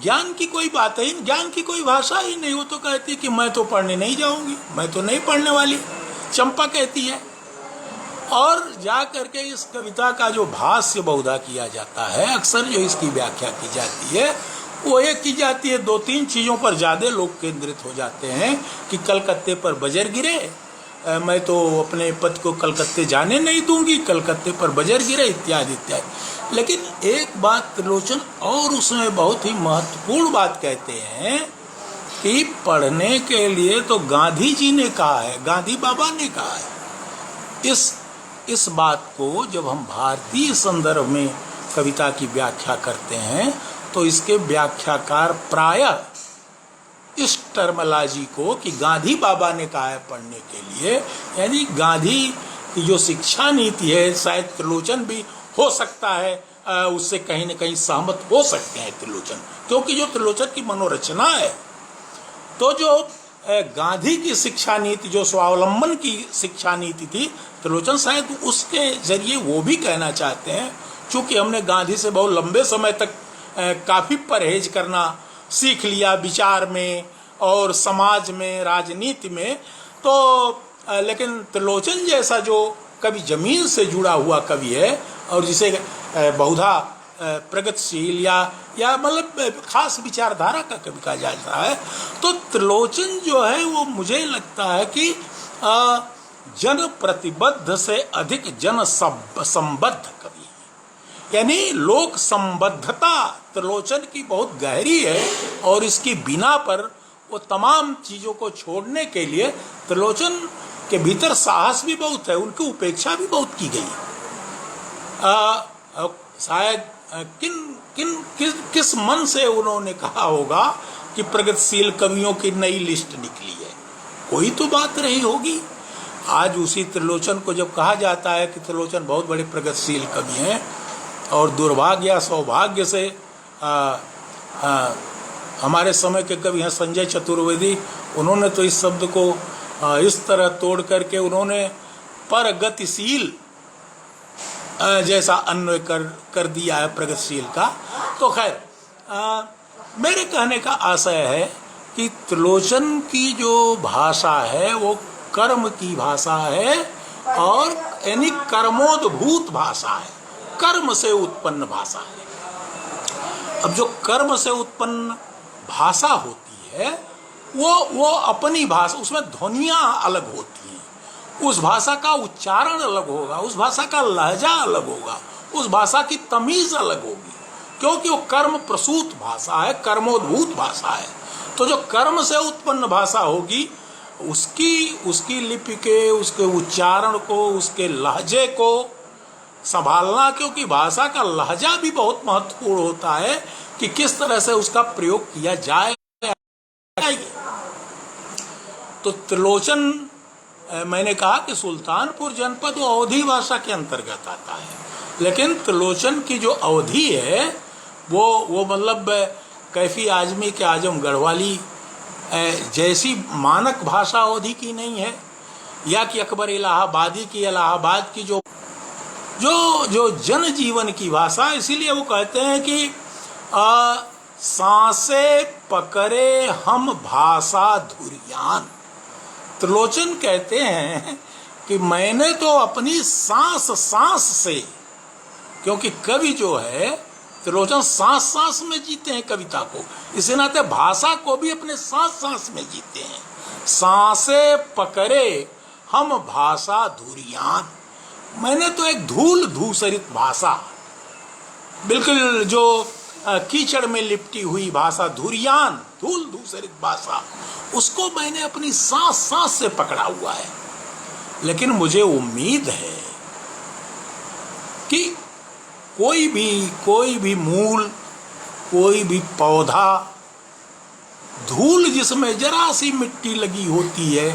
ज्ञान की कोई बात ही, ज्ञान की कोई भाषा ही नहीं। वो तो कहती है कि मैं तो पढ़ने नहीं जाऊंगी, मैं तो नहीं पढ़ने वाली, चंपा कहती है। और जा करके इस कविता का जो भाष्य बहुधा किया जाता है, अक्सर जो इसकी व्याख्या की जाती है वो ये की जाती है, 2-3 चीज़ों पर ज़्यादा लोग केंद्रित हो जाते हैं कि कलकत्ते पर बजर गिरे, मैं तो अपने पति को कलकत्ते जाने नहीं दूंगी, कलकत्ते पर बजर गिरे, इत्यादि इत्यादि। लेकिन एक बात त्रिलोचन और उसमें बहुत ही महत्वपूर्ण बात कहते हैं कि पढ़ने के लिए तो गांधी जी ने कहा है, गांधी बाबा ने कहा है। इस बात को जब हम भारतीय संदर्भ में कविता की व्याख्या करते हैं तो इसके व्याख्याकार प्रायः इस टर्मोलॉजी को कि गांधी बाबा ने कहा है पढ़ने के लिए, यानी गांधी की जो शिक्षा नीति है, शायद त्रिलोचन भी हो सकता है उससे कहीं न कहीं सहमत हो सकते हैं त्रिलोचन, क्योंकि जो त्रिलोचन की मनोरचना है, तो जो गांधी की शिक्षा नीति, जो स्वावलंबन की शिक्षा नीति थी, त्रिलोचन शायद उसके जरिए वो भी कहना चाहते हैं, चूंकि हमने गांधी से बहुत लंबे समय तक काफ़ी परहेज करना सीख लिया विचार में और समाज में, राजनीति में, तो लेकिन त्रिलोचन जैसा जो कभी जमीन से जुड़ा हुआ कवि है और जिसे बहुधा प्रगतिशील या मतलब खास विचारधारा का कवि कहा जाता है, तो त्रिलोचन जो है वो मुझे लगता है कि जन प्रतिबद्ध से अधिक जन संबद्ध कवि है। यानी लोक संबद्धता त्रिलोचन की बहुत गहरी है और इसकी बिना पर वो तमाम चीज़ों को छोड़ने के लिए त्रिलोचन के भीतर साहस भी बहुत है, उनकी उपेक्षा भी बहुत की गई। शायद किस मन से उन्होंने कहा होगा कि प्रगतिशील कवियों की नई लिस्ट निकली है, कोई तो बात रही होगी। आज उसी त्रिलोचन को जब कहा जाता है कि त्रिलोचन बहुत बड़े प्रगतिशील कवि हैं, और दुर्भाग्य या सौभाग्य से हमारे समय के कवि हैं संजय चतुर्वेदी, उन्होंने तो इस शब्द को इस तरह तोड़ करके उन्होंने परगतिशील जैसा अन्वय कर दिया है प्रगतिशील का। तो खैर मेरे कहने का आशय है कि त्रिलोचन की जो भाषा है वो कर्म की भाषा है, और यानी कर्मोद्भूत भाषा है, कर्म से उत्पन्न भाषा है। अब जो कर्म से उत्पन्न भाषा होती है वो अपनी भाषा, उसमें ध्वनियाँ अलग होती हैं, उस भाषा का उच्चारण अलग होगा, उस भाषा का लहजा अलग होगा, उस भाषा की तमीज़ अलग होगी, क्योंकि वो कर्म प्रसूत भाषा है, कर्मोद्भूत भाषा है। तो जो कर्म से उत्पन्न भाषा होगी उसकी लिपि के, उसके उच्चारण को, उसके लहजे को संभालना, क्योंकि भाषा का लहजा भी बहुत महत्वपूर्ण होता है कि किस तरह से उसका प्रयोग किया जाए। तो त्रिलोचन, मैंने कहा कि सुल्तानपुर जनपद वो अवधी भाषा के अंतर्गत आता है, लेकिन त्रिलोचन की जो अवधि है वो मतलब कैफी आजमी के आजम गढ़वाली जैसी मानक भाषा अवधि की नहीं है, या कि अकबर इलाहाबादी की, इलाहाबाद की जो जनजीवन की भाषा। इसीलिए वो कहते हैं कि सांसे पकड़े हम भाषा धुरियान। त्रिलोचन कहते हैं कि मैंने तो अपनी सांस से, क्योंकि कवि जो है त्रिलोचन सांस में जीते हैं कविता को, इसी नाते भाषा को भी अपने सांस में जीते हैं। सांसे पकड़े हम भाषा धुरियान, मैंने तो एक धूल धूसरित भाषा, बिल्कुल जो कीचड़ में लिपटी हुई भाषा, धुरियान, धूल धूसरित भाषा, उसको मैंने अपनी सांस से पकड़ा हुआ है। लेकिन मुझे उम्मीद है कि कोई भी मूल, कोई भी पौधा, धूल जिसमें जरा सी मिट्टी लगी होती है,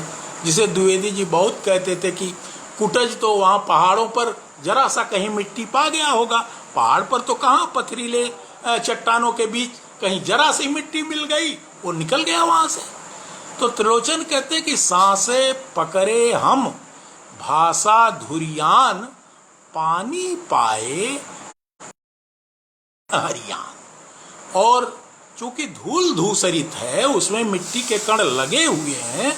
जिसे द्विवेदी जी बहुत कहते थे कि कुटज तो वहाँ पहाड़ों पर जरा सा कहीं मिट्टी पा गया होगा, पहाड़ पर तो कहाँ, पथरीले चट्टानों के बीच कहीं जरा सी मिट्टी मिल गई, वो निकल गया वहाँ से। तो त्रिलोचन कहते कि सांसे पकड़े हम भाषा धुरियान, पानी पाए हरियान। और चूंकि धूल धूसरित है, उसमें मिट्टी के कण लगे हुए हैं,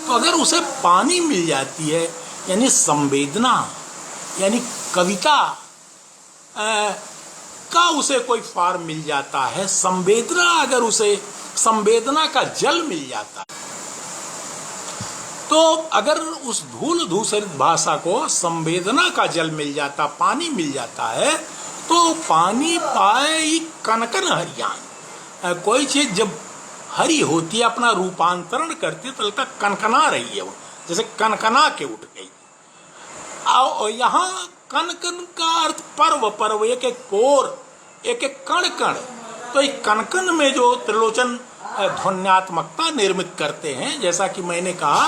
तो अगर उसे पानी मिल जाती है, यानी संवेदना, यानी कविता का उसे कोई फार्म मिल जाता है, संवेदना, अगर उसे संवेदना का जल मिल जाता है, तो अगर उस धूल धूसरित भाषा को संवेदना का जल मिल जाता, पानी मिल जाता है, तो पानी पाए कनकन हरियान। कोई चीज जब हरी होती है, अपना रूपांतरण करती है, तो लगता कनकना रही है, वो जैसे कनकना के उठ गई। और यहाँ कनकन का अर्थ पर्व, एक एक कोर, एक एक कण कण। तो एक कनकन में जो त्रिलोचन ध्वन्यात्मकता निर्मित करते हैं, जैसा कि मैंने कहा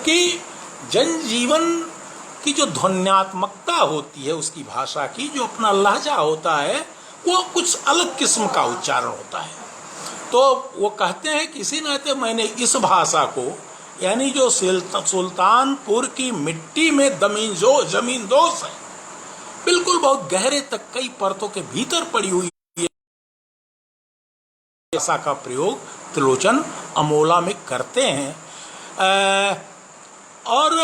कि जनजीवन की जो ध्वन्यात्मकता होती है उसकी भाषा की, जो अपना लहजा होता है, वो कुछ अलग किस्म का उच्चारण होता है। तो वो कहते हैं किसी नाते मैंने इस भाषा को, यानी जो सुल्तानपुर की मिट्टी में जमींदोज है, बिल्कुल बहुत गहरे तक कई परतों के भीतर पड़ी हुई भाषा का प्रयोग त्रिलोचन अमोला में करते हैं। और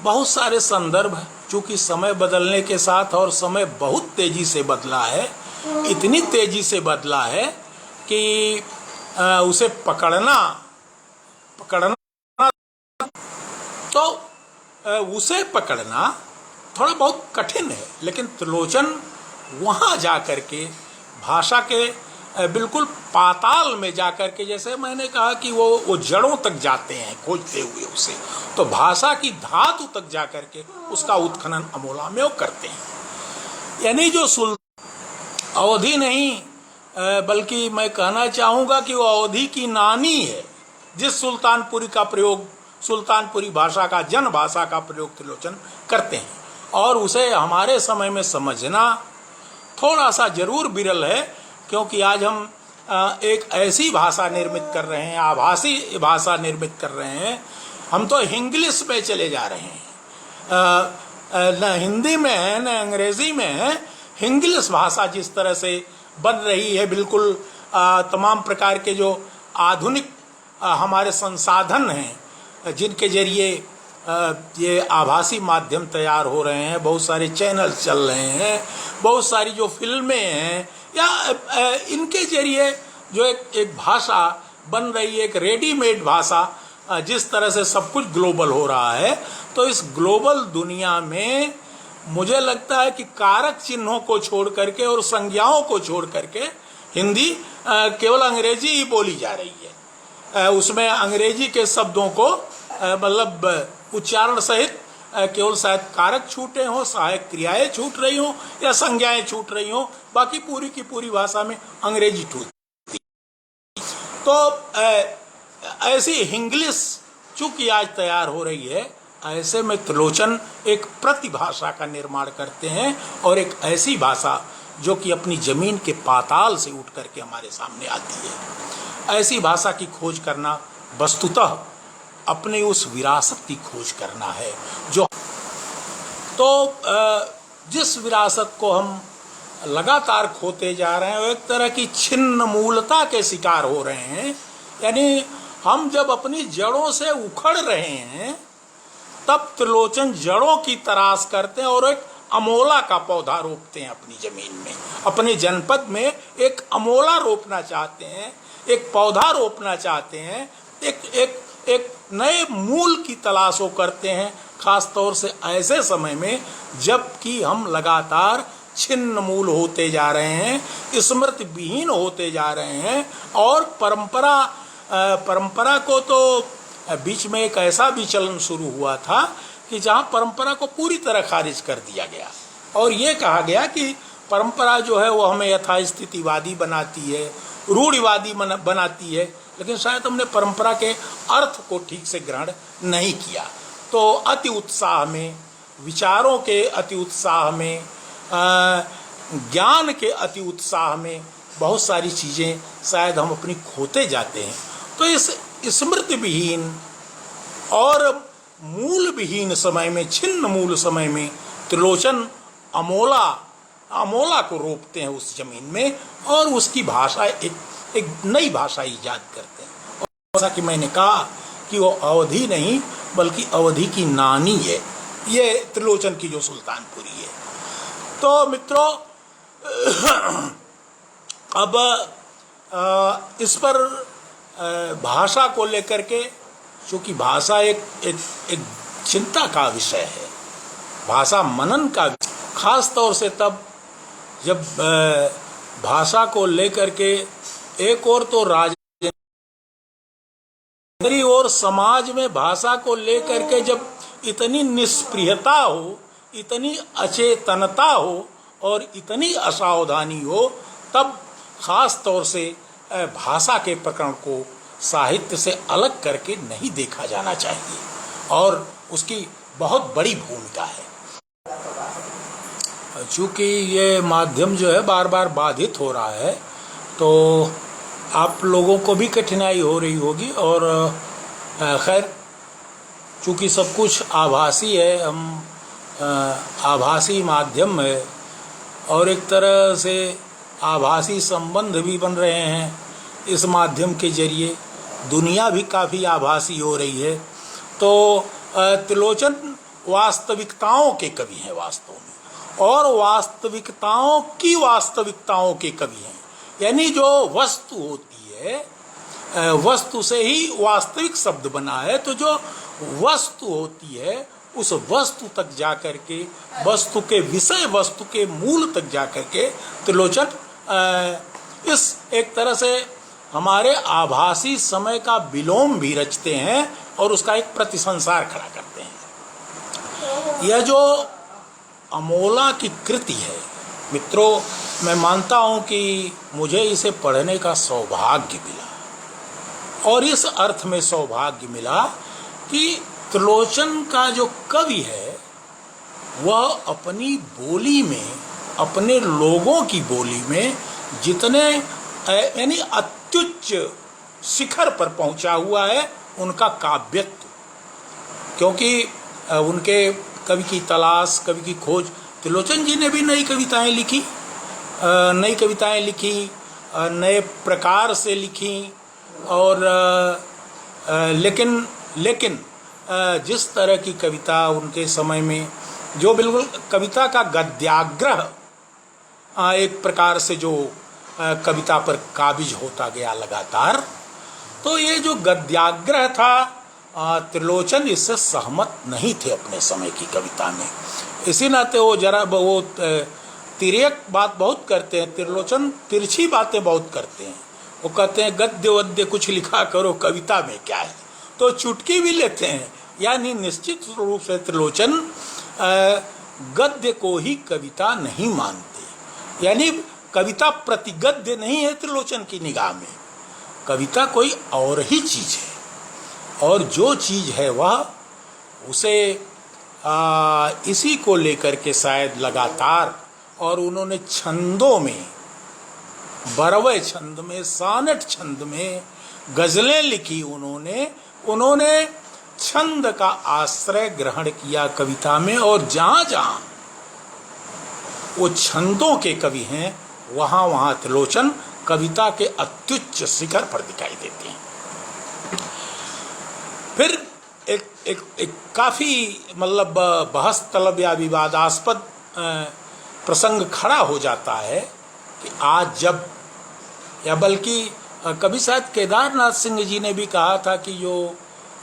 बहुत सारे संदर्भ, चूंकि समय बदलने के साथ, और समय बहुत तेजी से बदला है, इतनी तेजी से बदला है कि उसे पकड़ना तो उसे पकड़ना थोड़ा बहुत कठिन है। लेकिन त्रिलोचन वहाँ जा कर के भाषा के बिल्कुल पाताल में जाकर के, जैसे मैंने कहा कि वो जड़ों तक जाते हैं खोजते हुए उसे, तो भाषा की धातु तक जाकर के उसका उत्खनन अमोला में वो करते हैं। यानी जो अवधि नहीं, बल्कि मैं कहना चाहूँगा कि वो अवधि की नानी है, जिस सुल्तानपुरी का प्रयोग, सुल्तानपुरी भाषा का, जन भाषा का प्रयोग त्रिलोचन करते हैं। और उसे हमारे समय में समझना थोड़ा सा जरूर विरल है, क्योंकि आज हम एक ऐसी भाषा निर्मित कर रहे हैं, आभासी भाषा निर्मित कर रहे हैं। हम तो इंग्लिश में चले जा रहे हैं, न हिंदी में है न अंग्रेजी में है। इंग्लिश भाषा जिस तरह से बन रही है, बिल्कुल तमाम प्रकार के जो आधुनिक हमारे संसाधन हैं, जिनके जरिए ये आभासी माध्यम तैयार हो रहे हैं, बहुत सारे चैनल चल रहे हैं, बहुत सारी जो फिल्में हैं, या इनके जरिए जो एक भाषा बन रही है, एक रेडीमेड भाषा, जिस तरह से सब कुछ ग्लोबल हो रहा है, तो इस ग्लोबल दुनिया में मुझे लगता है कि कारक चिन्हों को छोड़ करके और संज्ञाओं को छोड़ करके हिंदी केवल अंग्रेजी ही बोली जा रही है। उसमें अंग्रेजी के शब्दों को मतलब उच्चारण सहित केवल शायद कारक छूटे हों, सहायक क्रियाएं छूट रही हों, या संज्ञाएं छूट रही हों, बाकी पूरी की पूरी भाषा में अंग्रेजी छूटती। तो ऐसी इंग्लिश चूंकि आज तैयार हो रही है, ऐसे में त्रिलोचन एक प्रतिभाषा का निर्माण करते हैं, और एक ऐसी भाषा जो कि अपनी जमीन के पाताल से उठ करके हमारे सामने आती है। ऐसी भाषा की खोज करना वस्तुतः अपने उस विरासत की खोज करना है, जो तो जिस विरासत को हम लगातार खोते जा रहे हैं, वो एक तरह की छिन्न मूलता के शिकार हो रहे हैं। यानी हम जब अपनी जड़ों से उखड़ रहे हैं, तब त्रिलोचन जड़ों की तलाश करते हैं और एक अमोला का पौधा रोपते हैं अपनी जमीन में, अपने जनपद में एक अमोला रोपना चाहते हैं, एक पौधा रोपना चाहते हैं, एक नए मूल की तलाश वो करते हैं, खास तौर से ऐसे समय में जबकि हम लगातार छिन्न मूल होते जा रहे हैं, स्मृति विहीन होते जा रहे हैं। और परंपरा को तो बीच में एक ऐसा विचलन शुरू हुआ था कि जहां परंपरा को पूरी तरह खारिज कर दिया गया, और ये कहा गया कि परंपरा जो है वो हमें यथास्थितिवादी बनाती है, रूढ़िवादी बनाती है, लेकिन शायद हमने परंपरा के अर्थ को ठीक से ग्रहण नहीं किया। तो अति उत्साह में, विचारों के अति उत्साह में, ज्ञान के अति उत्साह में बहुत सारी चीज़ें शायद हम अपनी खोते जाते हैं। तो इस स्मृति विहीन और मूल विहीन समय में, छिन्न मूल समय में त्रिलोचन अमोला को रोपते हैं उस जमीन में, और उसकी भाषा एक नई भाषा ईजाद करते हैं। और जैसा कि मैंने कहा कि वो अवधि नहीं बल्कि अवधि की नानी है, ये त्रिलोचन की जो सुल्तानपुरी है। तो मित्रों, अब इस पर भाषा को लेकर के, चूँकि भाषा एक चिंता का विषय है, भाषा मनन का, खास तौर से तब जब भाषा को लेकर के एक और तो राजनीति और समाज में भाषा को लेकर के जब इतनी निष्प्रियता हो, इतनी अचेतनता हो और इतनी असावधानी हो, तब खास तौर से भाषा के प्रकरण को साहित्य से अलग करके नहीं देखा जाना चाहिए, और उसकी बहुत बड़ी भूमिका है। चूँकि ये माध्यम जो है बार बार बाधित हो रहा है, तो आप लोगों को भी कठिनाई हो रही होगी और खैर चूँकि सब कुछ आभासी है, हम आभासी माध्यम है और एक तरह से आभासी संबंध भी बन रहे हैं इस माध्यम के जरिए, दुनिया भी काफ़ी आभासी हो रही है। तो त्रिलोचन वास्तविकताओं के कवि हैं वास्तव में, और वास्तविकताओं की वास्तविकताओं के कवि हैं। यानी जो वस्तु होती है, वस्तु से ही वास्तविक शब्द बना है, तो जो वस्तु होती है उस वस्तु तक जाकर के, वस्तु के विषय, वस्तु के मूल तक जाकर के त्रिलोचन इस एक तरह से हमारे आभासी समय का विलोम भी रचते हैं और उसका एक प्रतिसंसार खड़ा करते हैं। यह जो अमोला की कृति है मित्रों, मैं मानता हूं कि मुझे इसे पढ़ने का सौभाग्य मिला, और इस अर्थ में सौभाग्य मिला कि त्रिलोचन का जो कवि है वह अपनी बोली में, अपने लोगों की बोली में जितने यानी अत्युच्च शिखर पर पहुंचा हुआ है उनका काव्यत्व, क्योंकि उनके कवि की तलाश, कवि की खोज, त्रिलोचन जी ने भी नई कविताएं लिखी, नए प्रकार से लिखी, और लेकिन जिस तरह की कविता उनके समय में, जो बिल्कुल कविता का गद्याग्रह एक प्रकार से जो कविता पर काबिज होता गया लगातार, तो ये जो गद्याग्रह था त्रिलोचन इससे सहमत नहीं थे अपने समय की कविता में। इसी नाते वो तिर्यक बात बहुत करते हैं, त्रिलोचन तिरछी बातें बहुत करते हैं। वो कहते हैं गद्य वद्य कुछ लिखा करो, कविता में क्या है, तो चुटकी भी लेते हैं। यानी निश्चित रूप से त्रिलोचन गद्य को ही कविता नहीं मानते, यानी कविता प्रतिगद्य नहीं है त्रिलोचन की निगाह में, कविता कोई और ही चीज है, और जो चीज है वह उसे इसी को लेकर के शायद लगातार, और उन्होंने छंदों में, बरवे छंद में, सानट छंद में गजलें लिखी, उन्होंने छंद का आश्रय ग्रहण किया कविता में, और जहां जहां वो छंदों के कवि हैं वहां वहां त्रिलोचन कविता के अत्युच्च शिखर पर दिखाई देते हैं। फिर एक काफी मतलब बहस तलब या विवादास्पद प्रसंग खड़ा हो जाता है कि आज जब, या बल्कि कभी शायद केदारनाथ सिंह जी ने भी कहा था कि जो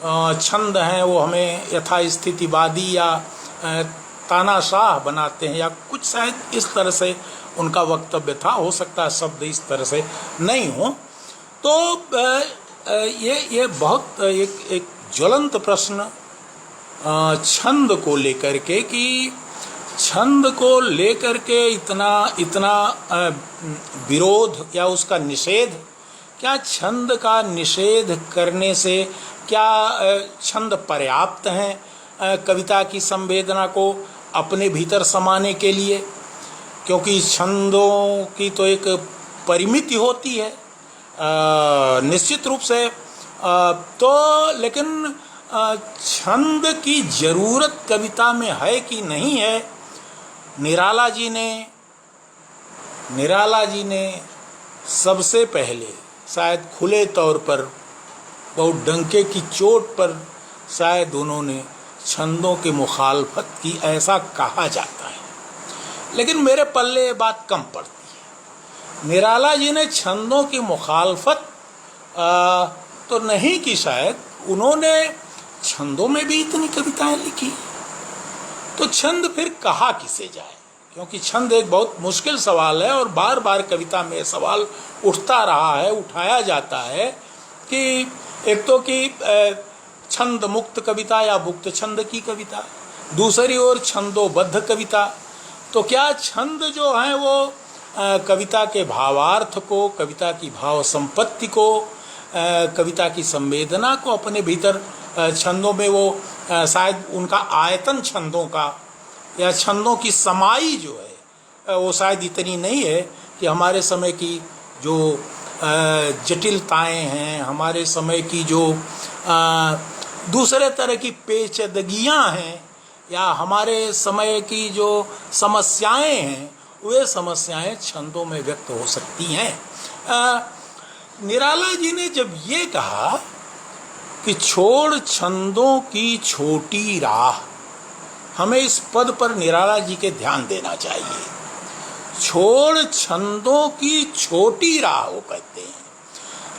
छंद हैं वो हमें यथास्थितिवादी या तानाशाह बनाते हैं, या कुछ शायद इस तरह से उनका वक्तव्य था, हो सकता है शब्द इस तरह से नहीं हो। तो ये बहुत एक ज्वलंत प्रश्न छंद को लेकर के, कि छंद को लेकर के इतना विरोध या उसका निषेध, क्या छंद का निषेध करने से क्या छंद पर्याप्त हैं कविता की संवेदना को अपने भीतर समाने के लिए? क्योंकि छंदों की तो एक परिमिति होती है निश्चित रूप से, तो लेकिन छंद की जरूरत कविता में है कि नहीं है? निराला जी ने सबसे पहले शायद खुले तौर पर, बहुत डंके की चोट पर शायद उन्होंने छंदों की मुखालफत की, ऐसा कहा जाता है, लेकिन मेरे पल्ले ये बात कम पड़ती है। निराला जी ने छंदों की मुखालफत तो नहीं की, शायद उन्होंने छंदों में भी इतनी कविताएं लिखी, तो छंद फिर कहा किसे जाए? क्योंकि छंद एक बहुत मुश्किल सवाल है, और बार बार कविता में सवाल उठता रहा है, उठाया जाता है कि एक तो कि छंद मुक्त कविता या मुक्त छंद की कविता, दूसरी ओर छंदोबद्ध कविता। तो क्या छंद जो है वो कविता के भावार्थ को, कविता की भाव संपत्ति को, कविता की संवेदना को अपने भीतर, छंदों में वो शायद उनका आयतन छंदों का या छंदों की समाई जो है वो शायद इतनी नहीं है कि हमारे समय की जो जटिलताएं हैं, हमारे समय की जो दूसरे तरह की पेचीदगियां हैं, या हमारे समय की जो समस्याएं हैं, वे समस्याएं छंदों में व्यक्त हो सकती हैं। निराला जी ने जब ये कहा कि छोड़ छंदों की छोटी राह, हमें इस पद पर निराला जी के ध्यान देना चाहिए। छोड़ छंदों की छोटी राह वो कहते हैं,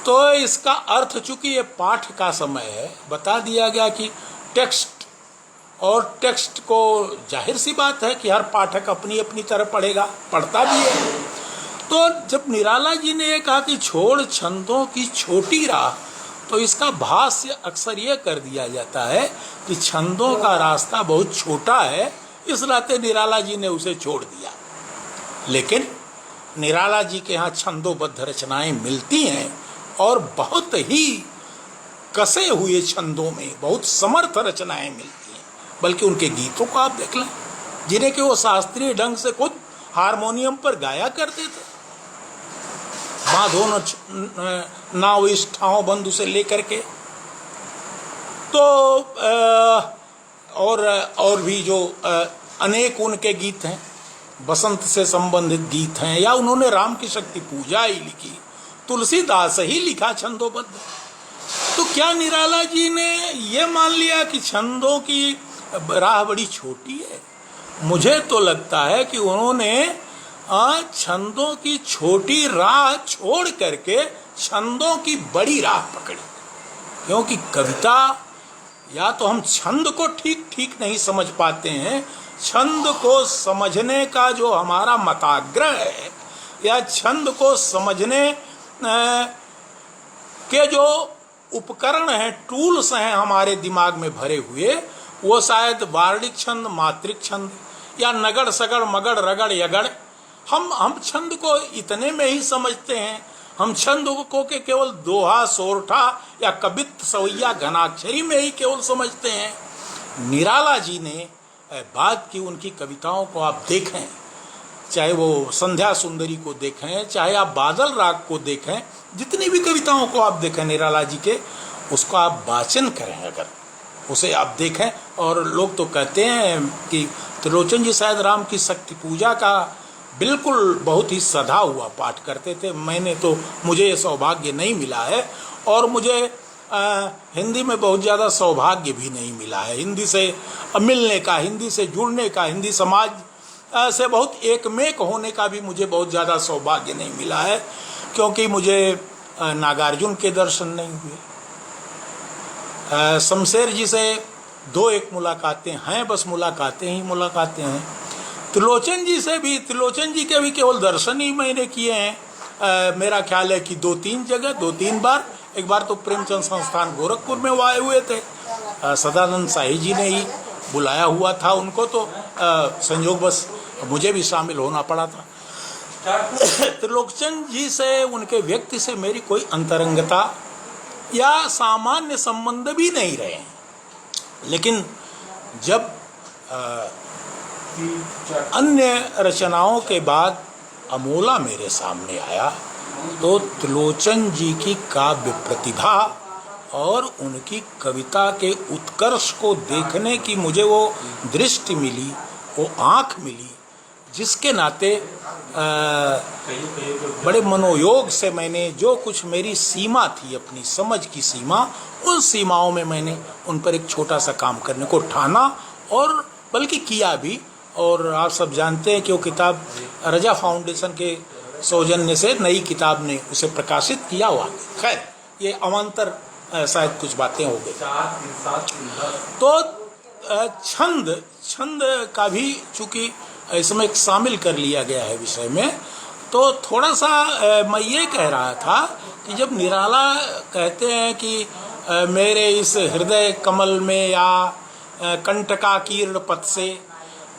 तो इसका अर्थ, चूंकि ये पाठ का समय है, बता दिया गया कि टेक्स्ट, और टेक्स्ट को जाहिर सी बात है कि हर पाठक अपनी अपनी तरह पढ़ेगा, पढ़ता भी है। तो जब निराला जी ने ये कहा कि छोड़ छंदों की छोटी राह, तो इसका भाष्य अक्सर ये कर दिया जाता है कि छंदों का रास्ता बहुत छोटा है, इस नाते निराला जी ने उसे छोड़ दिया। लेकिन निराला जी के यहाँ छंदोबद्ध रचनाएं मिलती हैं, और बहुत ही कसे हुए छंदों में बहुत समर्थ रचनाएं मिलती हैं। बल्कि उनके गीतों को आप देख लें, जिन्हें कि वो शास्त्रीय ढंग से खुद हारमोनियम पर गाया करते थे। माधो नाव इष्ठाओं बंधु से लेकर के, तो और भी जो अनेक उनके गीत हैं, बसंत से संबंधित गीत हैं, या उन्होंने राम की शक्ति पूजा ही लिखी, तुलसीदास ही लिखा छंदोबद्ध। तो क्या निराला जी ने ये मान लिया कि छंदों की राह बड़ी छोटी है? मुझे तो लगता है कि उन्होंने छंदों की छोटी राह छोड़ करके छंदों की बड़ी राह पकड़ी। क्योंकि कविता, या तो हम छंद को ठीक ठीक नहीं समझ पाते हैं, छंद को समझने का जो हमारा मताग्रह है, या छंद को समझने के जो उपकरण हैं, टूल्स हैं हमारे दिमाग में भरे हुए, वो शायद वार्णिक छंद, मात्रिक छंद, या नगड़ सगड़ मगड़ रगड़ यगड़, हम छंद को इतने में ही समझते हैं। हम छंद को के केवल दोहा, सोरठा या कवित्त, सवैया, घनाक्षरी में ही केवल समझते हैं। निराला जी ने बात की, उनकी कविताओं को आप देखें, चाहे वो संध्या सुंदरी को देखें, चाहे आप बादल राग को देखें, जितनी भी कविताओं को आप देखें निराला जी के, उसको आप वाचन करें, अगर उसे आप देखें। और लोग तो कहते हैं कि त्रिलोचन जी शायद राम की शक्ति पूजा का बिल्कुल बहुत ही सधा हुआ पाठ करते थे। मुझे ये सौभाग्य नहीं मिला है, और मुझे हिंदी में बहुत ज़्यादा सौभाग्य भी नहीं मिला है, हिंदी से मिलने का, हिंदी से जुड़ने का, हिंदी समाज से बहुत एकमेक होने का भी मुझे बहुत ज़्यादा सौभाग्य नहीं मिला है। क्योंकि मुझे नागार्जुन के दर्शन नहीं हुए, शमशेर जी से 2-1 मुलाकातें हैं, बस मुलाकातें ही मुलाकातें हैं। त्रिलोचन जी से भी, त्रिलोचन जी के भी केवल दर्शन ही मैंने किए हैं। मेरा ख्याल है कि 2-3 जगह, 2-3 बार। एक बार तो प्रेमचंद संस्थान गोरखपुर में वो आए हुए थे, सदानंद शाही जी ने ही बुलाया हुआ था उनको, तो संयोग बस मुझे भी शामिल होना पड़ा था। त्रिलोचन जी से, उनके व्यक्ति से मेरी कोई अंतरंगता या सामान्य संबंध भी नहीं रहे हैं। लेकिन जब अन्य रचनाओं के बाद अमोला मेरे सामने आया, तो त्रिलोचन जी की काव्य प्रतिभा और उनकी कविता के उत्कर्ष को देखने की मुझे वो दृष्टि मिली, वो आँख मिली, जिसके नाते बड़े मनोयोग से मैंने जो कुछ मेरी सीमा थी, अपनी समझ की सीमा, उन सीमाओं में मैंने उन पर एक छोटा सा काम करने को ठाना, और बल्कि किया भी। और आप सब जानते हैं कि वो किताब रजा फाउंडेशन के सौजन्य से नई किताब ने उसे प्रकाशित किया हुआ। खैर, ये अवान्तर शायद कुछ बातें हो गई। तो छंद का भी चूंकि इसमें शामिल कर लिया गया है विषय में, तो थोड़ा सा मैं ये कह रहा था कि जब निराला कहते हैं कि मेरे इस हृदय कमल में या कंटका कीर्ण पथ से,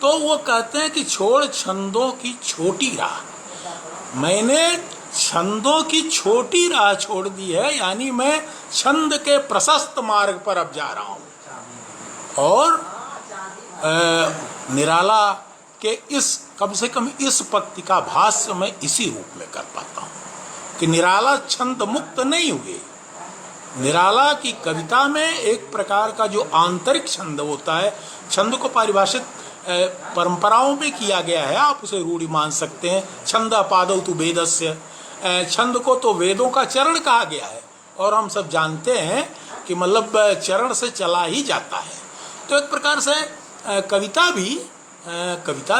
तो वो कहते हैं कि छोड़ छंदों की छोटी राह। मैंने छंदों की छोटी राह छोड़ दी है, यानी मैं छंद के प्रशस्त मार्ग पर अब जा रहा हूँ। और निराला के इस, कम से कम इस पंक्ति का भाष्य मैं इसी रूप में कर पाता हूँ कि निराला छंद मुक्त नहीं हुए। निराला की कविता में एक प्रकार का जो आंतरिक छंद होता है, छंद को परिभाषित परंपराओं में किया गया है, आप उसे रूढ़ि मान सकते हैं। छंद पादौ तु वेदस्य, छंद को तो वेदों का चरण कहा गया है, और हम सब जानते हैं कि मतलब चरण से चला ही जाता है। तो एक प्रकार से कविता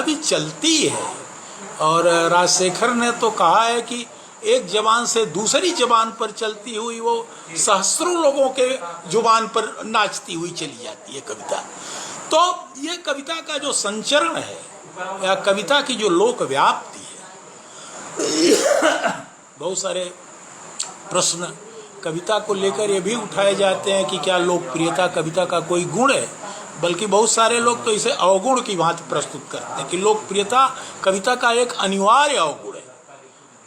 भी चलती है। और राजशेखर ने तो कहा है कि एक जबान से दूसरी जबान पर चलती हुई वो सहस्रों लोगों के जुबान पर नाचती हुई चली जाती है कविता। तो ये कविता का जो संचरण है या कविता की जो लोक व्याप्ति है, बहुत सारे प्रश्न कविता को लेकर ये भी उठाए जाते हैं कि क्या लोकप्रियता कविता का कोई गुण है, बल्कि बहुत सारे लोग तो इसे अवगुण की भांति प्रस्तुत करते हैं कि लोकप्रियता कविता का एक अनिवार्य अवगुण है।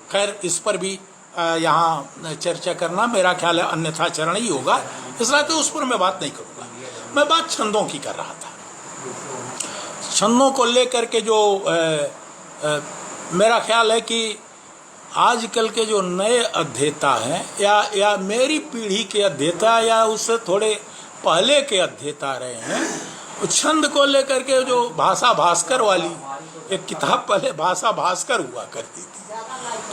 खैर, इस पर भी यहाँ चर्चा करना मेरा ख्याल है अन्यथा चरण ही होगा, इसलिए तो उस पर मैं बात नहीं करूँगा। मैं बात छंदों की कर रहा था। छंदों को लेकर के जो मेरा ख्याल है कि आजकल के जो नए अध्येता हैं या मेरी पीढ़ी के अध्येता या उससे थोड़े पहले के अध्येता रहे हैं, छंद को लेकर के जो भाषा भास्कर वाली एक किताब पहले भाषा भास्कर हुआ करती थी,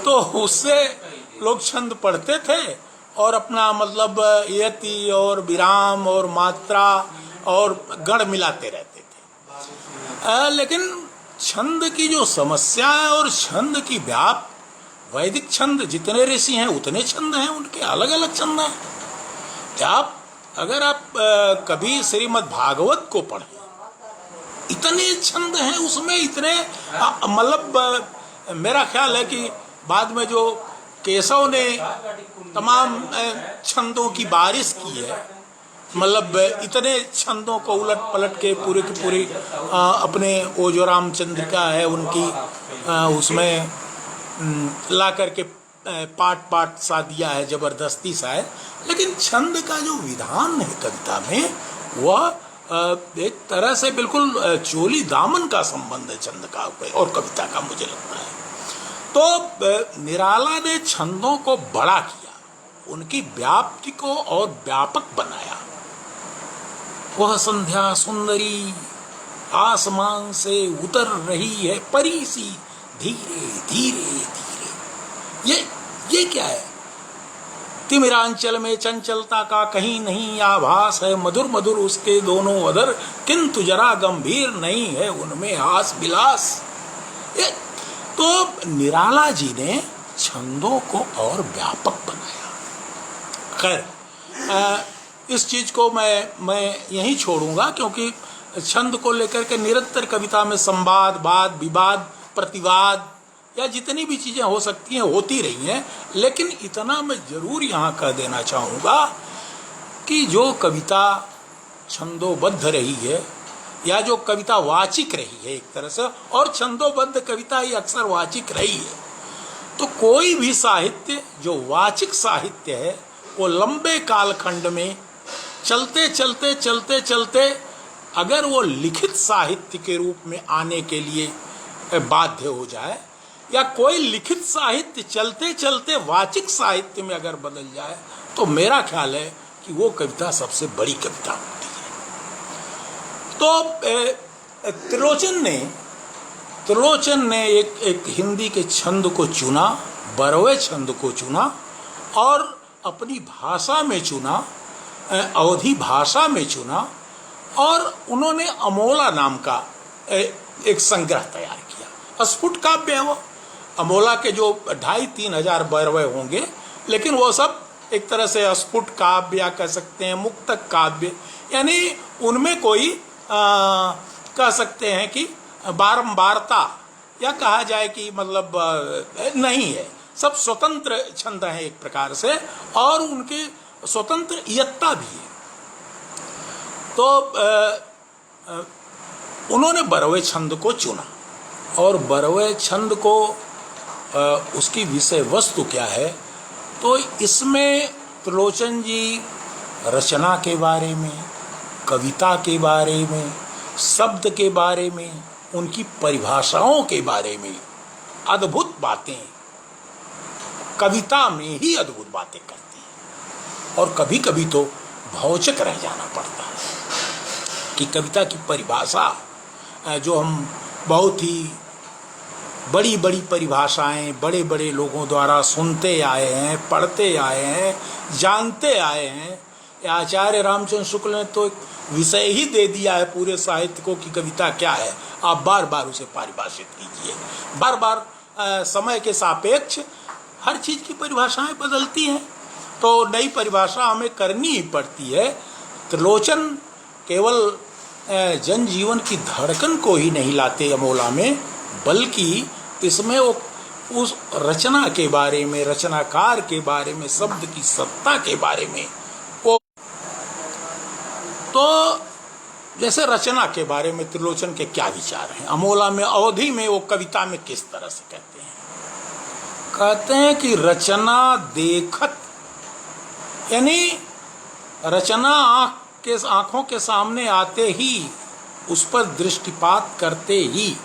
तो उससे लोग छंद पढ़ते थे और अपना मतलब यति और विराम और मात्रा और गण मिलाते रहते थे। लेकिन छंद की जो समस्या है और छंद की व्याप्ति, वैदिक छंद जितने ऋषि हैं उतने छंद हैं, उनके अलग अलग छंद हैं। अगर आप कभी श्रीमद् भागवत को पढ़ें, इतने छंद हैं उसमें, इतने मतलब मेरा ख्याल है कि बाद में जो केशव ने तमाम छंदों की बारिश की है, मतलब इतने छंदों को उलट पलट के पूरे अपने वो जो रामचंद्रिका है उनकी उसमें ला करके पाठ सा दिया है, जबरदस्ती सा है। लेकिन छंद का जो विधान है कविता में, वह एक तरह से बिल्कुल चोली दामन का संबंध है छंद का और कविता का, मुझे लगता है। तो निराला ने छंदों को बड़ा किया, उनकी व्याप्ति को और व्यापक बनाया। वह संध्या सुंदरी आसमान से उतर रही है परी सी धीरे धीरे धीरे। ये क्या है? तिमिरांचल में चंचलता का कहीं नहीं आभास है, मधुर मधुर उसके दोनों अधर, किंतु जरा गंभीर नहीं है उनमें हास विलास। तो निराला जी ने छंदों को और व्यापक बनाया। खैर, इस चीज को मैं यहीं छोड़ूंगा, क्योंकि छंद को लेकर के निरंतर कविता में संवाद, वाद, विवाद, प्रतिवाद या जितनी भी चीजें हो सकती हैं होती रही हैं। लेकिन इतना मैं जरूर यहाँ कह देना चाहूँगा कि जो कविता छंदोबद्ध रही है या जो कविता वाचिक रही है एक तरह से, और छंदोबद्ध कविता ही अक्सर वाचिक रही है, तो कोई भी साहित्य जो वाचिक साहित्य है वो लंबे कालखंड में चलते चलते चलते चलते अगर वो लिखित साहित्य के रूप में आने के लिए बाध्य हो जाए, या कोई लिखित साहित्य चलते चलते वाचिक साहित्य में अगर बदल जाए, तो मेरा ख्याल है कि वो कविता सबसे बड़ी कविता होती है। तो त्रिलोचन ने एक हिंदी के छंद को चुना, बरवे छंद को चुना और अपनी भाषा में चुना, अवधी भाषा में चुना, और उन्होंने अमोला नाम का एक संग्रह तैयार किया। स्फुट काव्य है वो। अमोला के जो 2,500-3 हजार बरवे होंगे, लेकिन वो सब एक तरह से स्फुट काव्य या कह सकते हैं मुक्तक काव्य, यानी उनमें कोई कह सकते हैं कि बारंबारता या कहा जाए कि मतलब नहीं है। सब स्वतंत्र छंद हैं एक प्रकार से, और उनके स्वतंत्र इयत्ता भी है। तो उन्होंने बरवे छंद को चुना, और बरवे छंद को उसकी विषय वस्तु क्या है, तो इसमें त्रिलोचन जी रचना के बारे में, कविता के बारे में, शब्द के बारे में, उनकी परिभाषाओं के बारे में अद्भुत बातें कविता में ही अद्भुत बातें करती है। और कभी कभी तो भौचक रह जाना पड़ता है कि कविता की परिभाषा जो हम बहुत ही बड़ी बड़ी परिभाषाएं बड़े बड़े लोगों द्वारा सुनते आए हैं, पढ़ते आए हैं, जानते आए हैं। आचार्य रामचंद्र शुक्ल ने तो एक विषय ही दे दिया है पूरे साहित्य को कि कविता क्या है। आप बार बार उसे परिभाषित कीजिए। बार बार समय के सापेक्ष हर चीज की परिभाषाएं बदलती हैं, तो नई परिभाषा हमें करनी ही पड़ती है। त्रिलोचन केवल जनजीवन की धड़कन को ही नहीं लाते अमोला में, बल्कि इसमें वो उस रचना के बारे में, रचनाकार के बारे में, शब्द की सत्ता के बारे में, वो तो जैसे रचना के बारे में त्रिलोचन के क्या विचार हैं, अमोला में अवधि में वो कविता में किस तरह से कहते हैं कि रचना देखत, यानी रचना आंखों के सामने आते ही उस पर दृष्टिपात करते ही,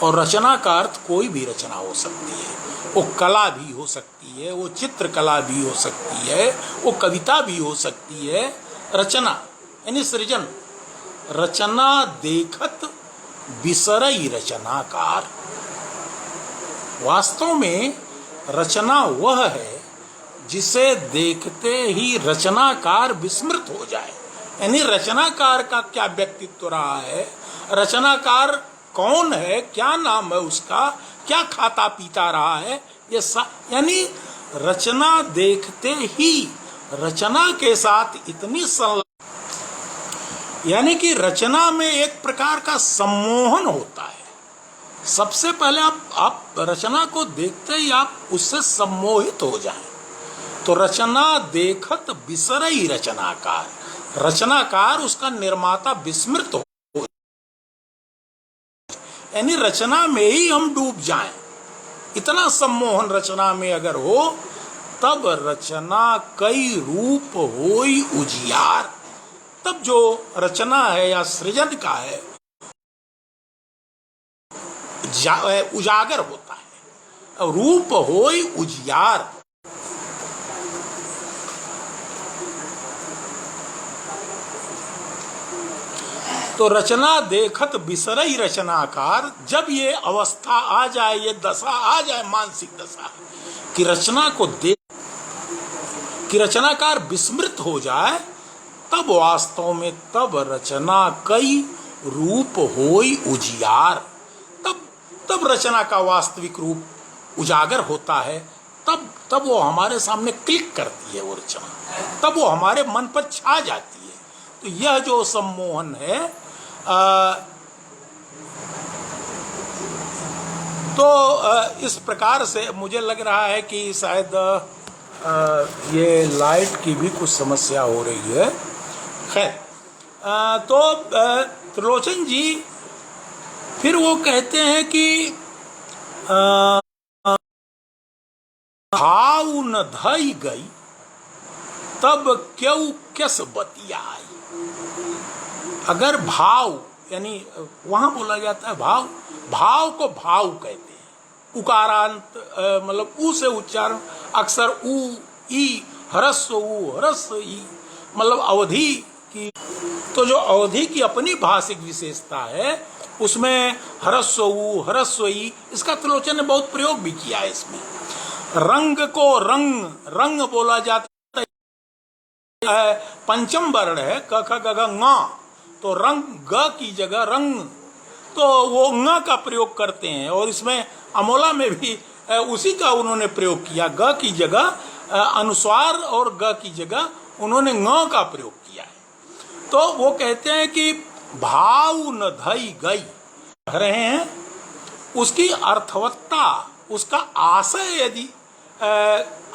और रचना का अर्थ कोई भी रचना हो सकती है, वो कला भी हो सकती है, वो चित्रकला भी हो सकती है, वो कविता भी हो सकती है। रचना यानी सृजन। रचना देखत बिसरई रचनाकार। वास्तव में रचना वह है जिसे देखते ही रचनाकार विस्मृत हो जाए। यानी रचनाकार का क्या व्यक्तित्व रहा है, रचनाकार कौन है, क्या नाम है उसका, क्या खाता पीता रहा है, ये यानी रचना देखते ही रचना के साथ इतनी यानी कि रचना में एक प्रकार का सम्मोहन होता है। सबसे पहले आप रचना को देखते ही आप उससे सम्मोहित हो जाएं। तो रचना देखत बिसरई रचनाकार, रचनाकार उसका निर्माता विस्मृत हो, यानी रचना में ही हम डूब जाएं। इतना सम्मोहन रचना में अगर हो, तब रचना कई रूप होई उजियार। तब जो रचना है या सृजन का है उजागर होता है, रूप होई उजियार। तो रचना देखत बिसरई रचनाकार, जब ये अवस्था आ जाए, ये दशा आ जाए, मानसिक दशा कि रचना को देख कि रचनाकार विस्मृत हो जाए, तब वास्तव में तब रचना कई रूप होई उजियार। तब रचना का वास्तविक रूप उजागर होता है। तब वो हमारे सामने क्लिक करती है वो रचना, तब वो हमारे मन पर छा जाती है। तो यह जो सम्मोहन है, इस प्रकार से मुझे लग रहा है कि शायद ये लाइट की भी कुछ समस्या हो रही है। खैर, तो त्रिलोचन जी फिर वो कहते हैं कि भाव न धई गई तब क्यों किस बतियाई। अगर भाव, यानी वहां बोला जाता है भाव को भाव कहते हैं। उकारांत मतलब ऊ से उच्चारण, अक्सर ऊ ई ह्रस्व ऊ ह्रस्व ई, मतलब अवधि की। तो जो अवधि की अपनी भाषिक विशेषता है, उसमें ह्रस्व ऊ ह्रस्व ई, इसका त्रिलोचन ने बहुत प्रयोग भी किया है। इसमें रंग को रंग बोला जाता है, पंचम वर्ण है क ख ग घ ङ, तो रंग ग की जगह रंग, तो वो ङ का प्रयोग करते हैं। और इसमें अमोला में भी उसी का उन्होंने प्रयोग किया, ग की जगह अनुस्वार और ग की जगह उन्होंने ङ का प्रयोग किया है। तो वो कहते हैं कि भाव न धई गई, कह रहे हैं उसकी अर्थवत्ता, उसका आशय यदि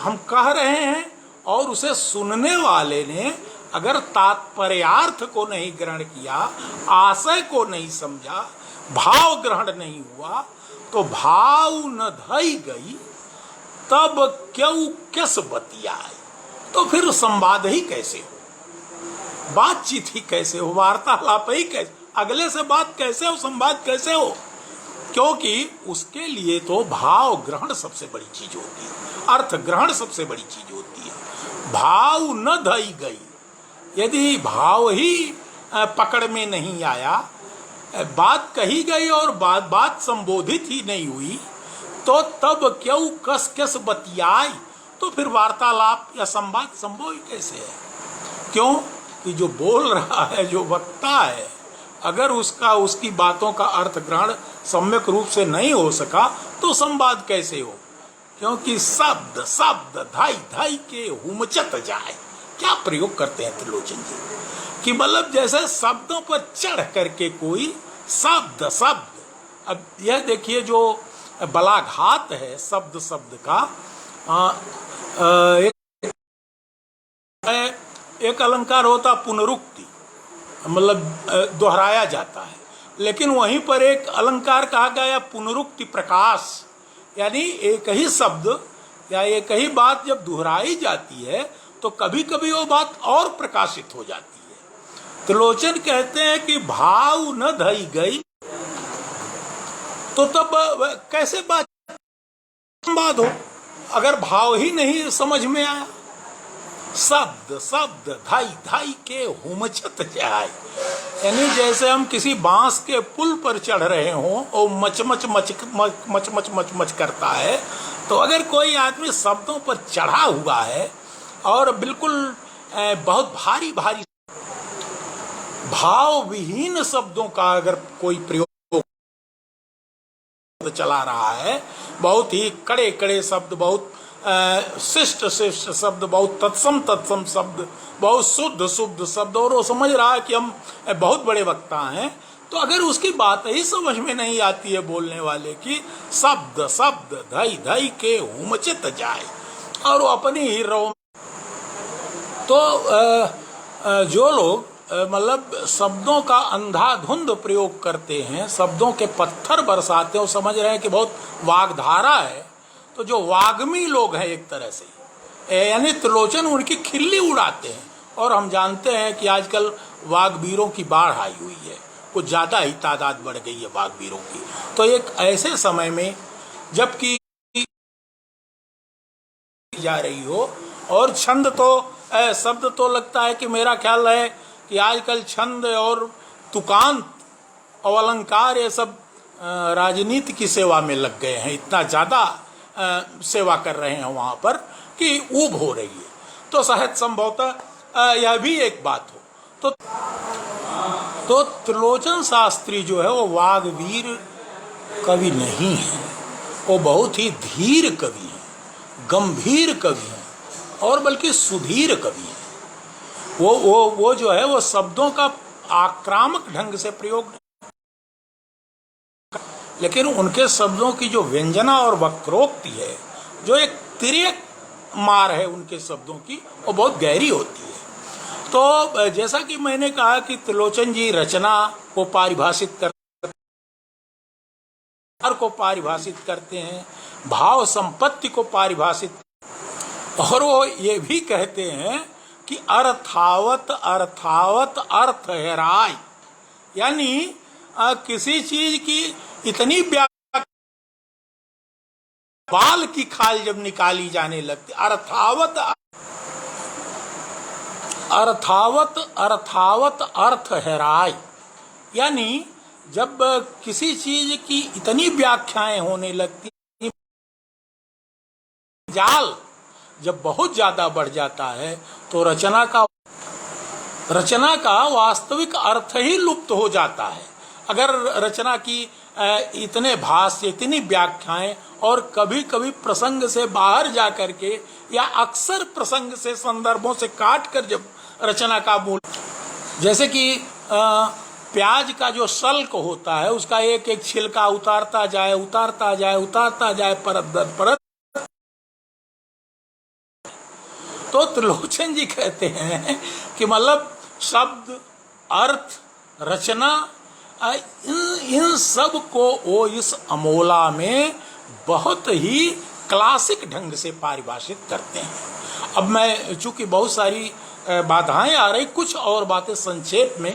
हम कह रहे हैं और उसे सुनने वाले ने अगर तात्पर्यार्थ को नहीं ग्रहण किया, आशय को नहीं समझा, भाव ग्रहण नहीं हुआ, तो भाव न धई गई तब क्यों किस बतियाई। तो फिर संवाद ही कैसे हो, बातचीत ही कैसे हो, वार्तालाप ही कैसे, अगले से बात कैसे हो, संवाद कैसे हो। क्योंकि उसके लिए तो भाव ग्रहण सबसे बड़ी चीज होती है। अर्थ ग्रहण सबसे बड़ी चीज होती है। भाव न धई गई, यदि भाव ही पकड़ में नहीं आया, बात कही गई और बात संबोधित ही नहीं हुई, तो तब क्यों कस कस बतियाई, तो फिर वार्तालाप या संवाद संभव ही कैसे है? क्यों कि जो बोल रहा है, जो वक्ता है, अगर उसकी बातों का अर्थ ग्रहण सम्यक रूप से नहीं हो सका तो संवाद कैसे हो? क्योंकि शब्द शब्द धाई धाई के हुमचत जाए। क्या प्रयोग करते हैं त्रिलोचन जी कि मतलब जैसे शब्दों पर चढ़ करके कोई शब्द शब्द। अब यह देखिए जो बलाघात है शब्द शब्द का, एक अलंकार होता पुनरुक्ति, मतलब दोहराया जाता है, लेकिन वहीं पर एक अलंकार कहा गया पुनरुक्ति प्रकाश, यानी एक ही शब्द या एक ही बात जब दोहराई जाती है तो कभी कभी वो बात और प्रकाशित हो जाती है। त्रिलोचन कहते हैं कि भाव न धई गई, तो तब कैसे बात संवाद हो अगर भाव ही नहीं समझ में आया? शब्द शब्द धाई धाई के हुमचत जाए, यानी जैसे हम किसी बांस के पुल पर चढ़ रहे हों और much much much much much much much much करता है, तो अगर कोई आदमी शब्दों पर चढ़ा हुआ है और बिल्कुल बहुत भारी भारी भाव विहीन शब्दों का अगर कोई प्रयोग चला रहा है, बहुत ही कड़े कड़े शब्द, बहुत शिष्ट शिष्ट शब्द, बहुत तत्सम तत्सम शब्द, बहुत शुद्ध शुद्ध शब्द, और वो समझ रहा है कि हम बहुत बड़े वक्ता हैं, तो अगर उसकी बात ही समझ में नहीं आती है बोलने वाले की, शब्द शब्द धई धई के हुमचित जाए, और वो अपनी ही रो। तो जो लोग मतलब शब्दों का अंधाधुंध प्रयोग करते हैं, शब्दों के पत्थर बरसाते हैं, समझ रहे हैं कि बहुत वागधारा है, तो जो वाग्मी लोग हैं एक तरह से, यानी त्रिलोचन उनकी खिल्ली उड़ाते हैं। और हम जानते हैं कि आजकल वाग्वीरों की बाढ़ आई हुई है, कुछ ज़्यादा ही तादाद बढ़ गई है वाग्वीरों की। तो एक ऐसे समय में जबकि जा रही हो और छंद तो शब्द तो लगता है कि मेरा ख्याल है कि आजकल छंद और तुकांत और अलंकार ये सब राजनीति की सेवा में लग गए हैं, इतना ज़्यादा सेवा कर रहे हैं वहाँ पर कि ऊब हो रही है। तो शायद संभवतः यह भी एक बात हो। तो त्रिलोचन शास्त्री जो है वो वाग्वीर कवि नहीं है, वो बहुत ही धीर कवि हैं, गंभीर कवि हैं, और बल्कि सुधीर कवि हैं। वो जो है वो शब्दों का आक्रामक ढंग से प्रयोग, लेकिन उनके शब्दों की जो व्यंजना और वक्रोक्ति है, जो एक तिर्यक मार है उनके शब्दों की, वो बहुत गहरी होती है। तो जैसा कि मैंने कहा कि त्रिलोचन जी रचना को परिभाषित करते हैं, भाव संपत्ति को परिभाषित, और वो ये भी कहते हैं कि अर्थावत अर्थावत अर्थ हेराय, यानी किसी चीज की इतनी बाल की खाल जब निकाली जाने लगती, अर्थावत अर्थावत अर्थावत अर्थ हेराय, यानी जब किसी चीज की इतनी व्याख्याएं होने लगती, जाल जब बहुत ज्यादा बढ़ जाता है तो रचना का वास्तविक अर्थ ही लुप्त हो जाता है। अगर रचना की इतने भाष्य, इतनी व्याख्याएं, और कभी कभी प्रसंग से बाहर जा करके या अक्सर प्रसंग से, संदर्भों से काट कर जब रचना का मूल, जैसे कि प्याज का जो शल्क होता है उसका एक एक छिलका उतारता जाए परत दर परत, तो त्रिलोचन जी कहते हैं कि मतलब शब्द, अर्थ, रचना, इन सब को वो इस अमोला में बहुत ही क्लासिक ढंग से परिभाषित करते हैं। अब मैं चूंकि बहुत सारी बाधाएं आ रही, कुछ और बातें संक्षेप में।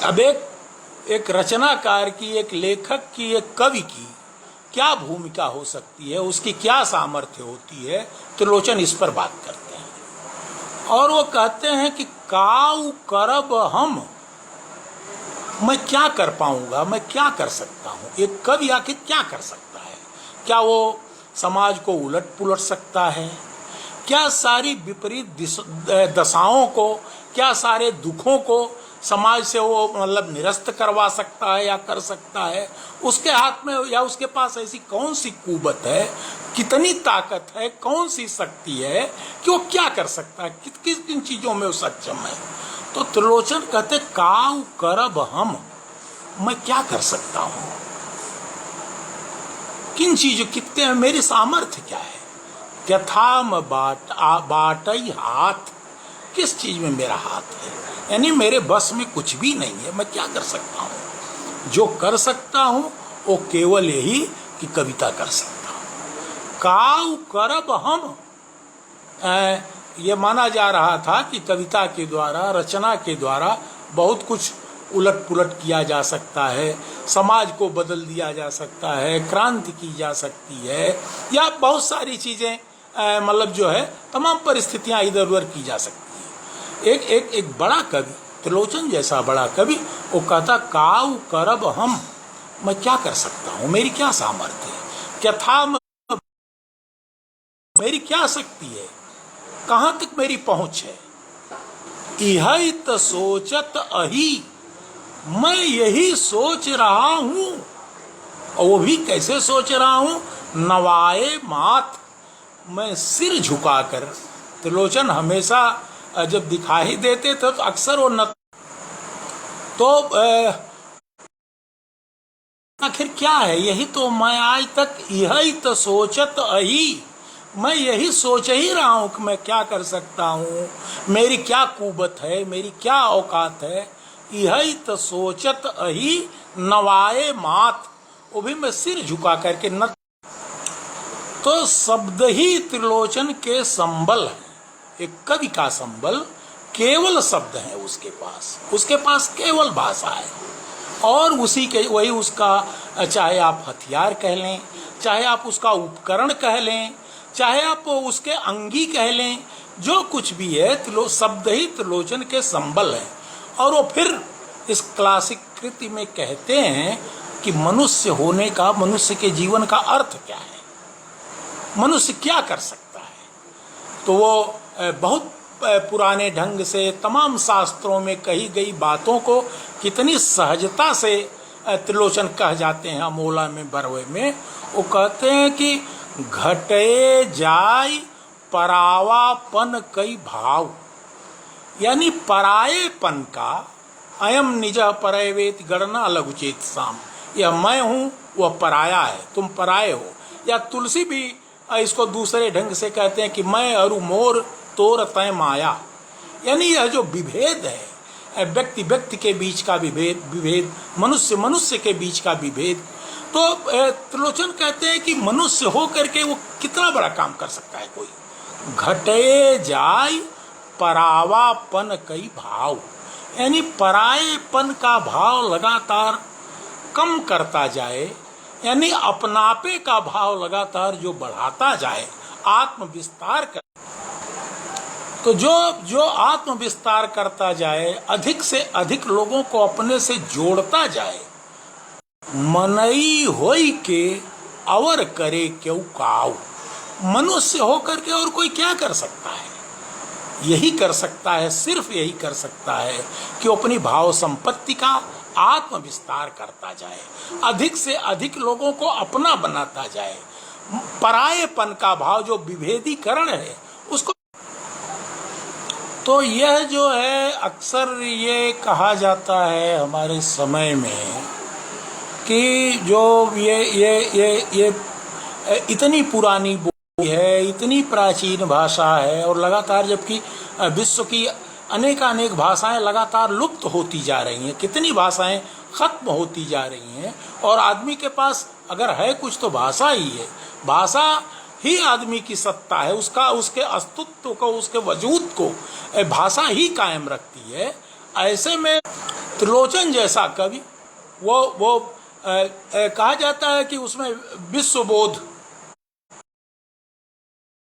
अब एक रचनाकार की, एक लेखक की, एक कवि की क्या भूमिका हो सकती है, उसकी क्या सामर्थ्य होती है, त्रिलोचन इस पर बात करते हैं। और वो कहते हैं कि काऊ करब हम, मैं क्या कर पाऊंगा, मैं क्या कर सकता हूँ। एक कवि आखिर क्या कर सकता है? क्या वो समाज को उलट पुलट सकता है? क्या सारी विपरीत दशाओं को, क्या सारे दुखों को समाज से वो मतलब निरस्त करवा सकता है या कर सकता है? उसके हाथ में या उसके पास ऐसी कौन सी कुवत है, कितनी ताकत है, कौन सी शक्ति है कि वो क्या कर सकता है, किस किन चीजों में वो सक्षम है? तो त्रिलोचन कहते काऊ करब हम, मैं क्या कर सकता हूं, किन चीजों, कितने मेरी सामर्थ्य क्या है? कथाम बाटई हाथ, किस चीज में मेरा हाथ है, यानी मेरे बस में कुछ भी नहीं है, मैं क्या कर सकता हूं? जो कर सकता हूं वो केवल यही कि कविता कर सकता हूं। काऊ करब हम, ये माना जा रहा था कि कविता के द्वारा, रचना के द्वारा बहुत कुछ उलट पुलट किया जा सकता है, समाज को बदल दिया जा सकता है, क्रांति की जा सकती है, या बहुत सारी चीजें मतलब जो है तमाम परिस्थितियां इधर उधर की जा सकती है। एक बड़ा कवि, त्रिलोचन जैसा बड़ा कवि, वो कहता काऊ करब हम, मैं क्या कर सकता हूँ, मेरी क्या सामर्थ्य है, क्या था, मेरी क्या शक्ति है, कहाँ तक मेरी पहुंच है। इह त सोचत अही, मैं यही सोच रहा हूं। और वो भी कैसे सोच रहा हूं? नवाए मात, मैं सिर झुकाकर। त्रिलोचन हमेशा जब दिखाई देते थे तो अक्सर वो न तो आखिर क्या है, यही तो मैं आज तक यही तो सोचत अही, मैं यही सोच ही रहा हूं कि मैं क्या कर सकता हूं, मेरी क्या कुवत है, मेरी क्या औकात है। यही तो सोचत अही नवाए मात, वो भी मैं सिर झुका करके न। तो शब्द ही त्रिलोचन के संबल है, एक कवि का संबल केवल शब्द है उसके पास केवल भाषा है, और उसी के वही उसका, चाहे आप हथियार कह लें, चाहे आप उसका उपकरण कह लें, चाहे आप उसके अंगी कह लें, जो कुछ भी है शब्द ही त्रिलोचन के संबल है। और वो फिर इस क्लासिक कृति में कहते हैं कि मनुष्य होने का, मनुष्य के जीवन का अर्थ क्या है, मनुष्य क्या कर सकता है। तो वो बहुत पुराने ढंग से तमाम शास्त्रों में कही गई बातों को कितनी सहजता से त्रिलोचन कह जाते हैं अमोला में, बरवे में। वो कहते हैं कि घटे जाय परावापन कई भाव, यानी परायेपन का, अयम निज परयवेत गणना लघुचेत साम, यह मैं हूँ वह पराया है, तुम पराये हो। या तुलसी भी इसको दूसरे ढंग से कहते हैं कि मैं अरु मोर तोर तय माया, यानी यह जो विभेद है, व्यक्ति व्यक्ति के बीच का विभेद, मनुष्य मनुष्य के बीच का विभेद। तो त्रिलोचन कहते हैं कि मनुष्य हो करके वो कितना बड़ा काम कर सकता है कोई। घटे जाय परावापन कई भाव, यानी परायेपन का भाव लगातार कम करता जाए, यानी अपनापे का भाव लगातार जो बढ़ाता जाए, आत्म विस्तार कर। तो जो आत्म विस्तार करता जाए, अधिक से अधिक लोगों को अपने से जोड़ता जाए, मनई होई के अवर करे क्यों काऊ, मनुष्य होकर के और कोई क्या कर सकता है? यही कर सकता है, सिर्फ यही कर सकता है कि वो अपनी भाव संपत्ति का आत्म विस्तार करता जाए, अधिक से अधिक लोगों को अपना बनाता जाए, परायेपन का भाव जो विभेदीकरण है उसको। तो यह जो है अक्सर ये कहा जाता है हमारे समय में कि जो ये इतनी पुरानी बोली है, इतनी प्राचीन भाषा है, और लगातार जबकि विश्व की अनेक भाषाएं लगातार लुप्त होती जा रही हैं, कितनी भाषाएं खत्म होती जा रही हैं, और आदमी के पास अगर है कुछ तो भाषा ही है, भाषा ही आदमी की सत्ता है, उसके अस्तित्व को, उसके वजूद को भाषा ही कायम रखती है। ऐसे में त्रिलोचन जैसा कवि वो कहा जाता है कि उसमें विश्वबोध,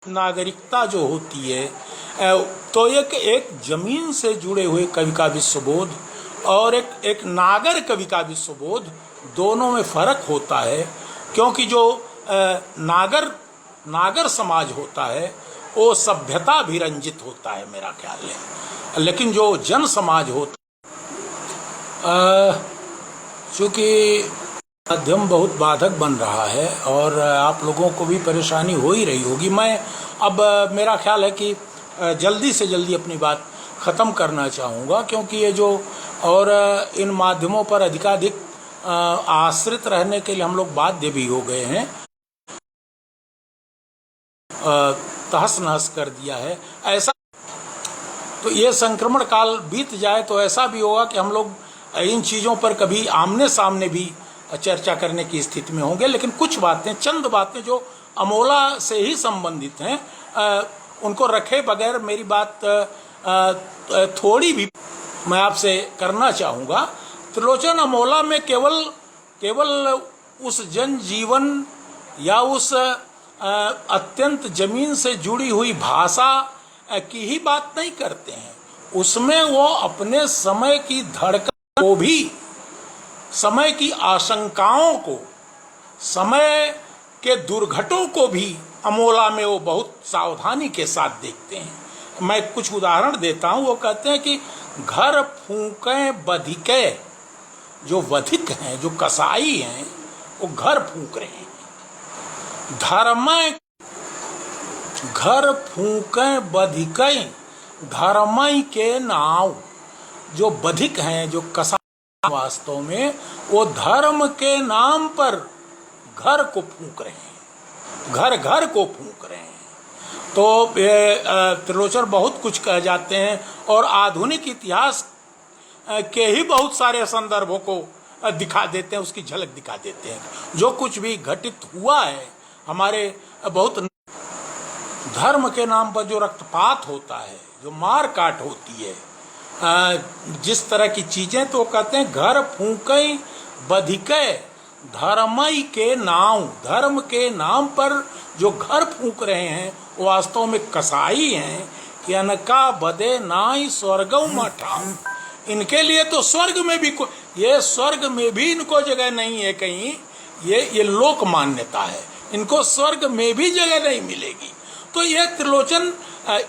नागरिकता जो होती है, तो एक जमीन से जुड़े हुए कवि का विश्वबोध और एक नागर कवि का विश्वबोध, दोनों में फर्क होता है। क्योंकि जो नागर समाज होता है वो सभ्यता भी रंजित होता है मेरा ख्याल है, लेकिन जो जन समाज होता, चूँकि माध्यम बहुत बाधक बन रहा है और आप लोगों को भी परेशानी हो ही रही होगी। मैं अब मेरा ख्याल है कि जल्दी से जल्दी अपनी बात ख़त्म करना चाहूँगा, क्योंकि ये जो और इन माध्यमों पर अधिकाधिक आश्रित रहने के लिए हम लोग बाध्य भी हो गए हैं, तहस नहस कर दिया है। ऐसा तो ये संक्रमण काल बीत जाए तो ऐसा भी होगा कि हम लोग इन चीज़ों पर कभी आमने सामने भी चर्चा करने की स्थिति में होंगे। लेकिन कुछ बातें, चंद बातें जो अमोला से ही संबंधित हैं, उनको रखे बगैर मेरी बात थोड़ी भी मैं आपसे करना चाहूँगा। त्रिलोचन अमोला में केवल उस जनजीवन या उस अत्यंत जमीन से जुड़ी हुई भाषा की ही बात नहीं करते हैं, उसमें वो अपने समय की धड़कन को भी, समय की आशंकाओं को, समय के दुर्घटों को भी अमोला में वो बहुत सावधानी के साथ देखते हैं। मैं कुछ उदाहरण देता हूँ। वो कहते हैं कि घर फूकें बधिके, जो वधिक हैं, जो कसाई हैं, वो घर फूक रहे हैं। घर फूकें बधिके धर्मय के नाव, जो बधिक हैं, जो कसाई वास्तव में वो धर्म के नाम पर घर को फूंक रहे हैं, घर घर को फूंक रहे हैं। तो त्रिलोचन बहुत कुछ कह जाते हैं और आधुनिक इतिहास के ही बहुत सारे संदर्भों को दिखा देते हैं, उसकी झलक दिखा देते हैं। जो कुछ भी घटित हुआ है हमारे बहुत, धर्म के नाम पर जो रक्तपात होता है, जो मार काट होती है, जिस तरह की चीजें, तो कहते हैं घर फूंकई बधिके धर्मई के नाम, धर्म के नाम पर जो घर फूंक रहे हैं वो वास्तव में कसाई हैं कि अनका बदे नाई स्वर्गौ मठा। इनके लिए तो स्वर्ग में भी, ये स्वर्ग में भी इनको जगह नहीं है कहीं, ये लोक मान्यता है, इनको स्वर्ग में भी जगह नहीं मिलेगी। तो ये त्रिलोचन,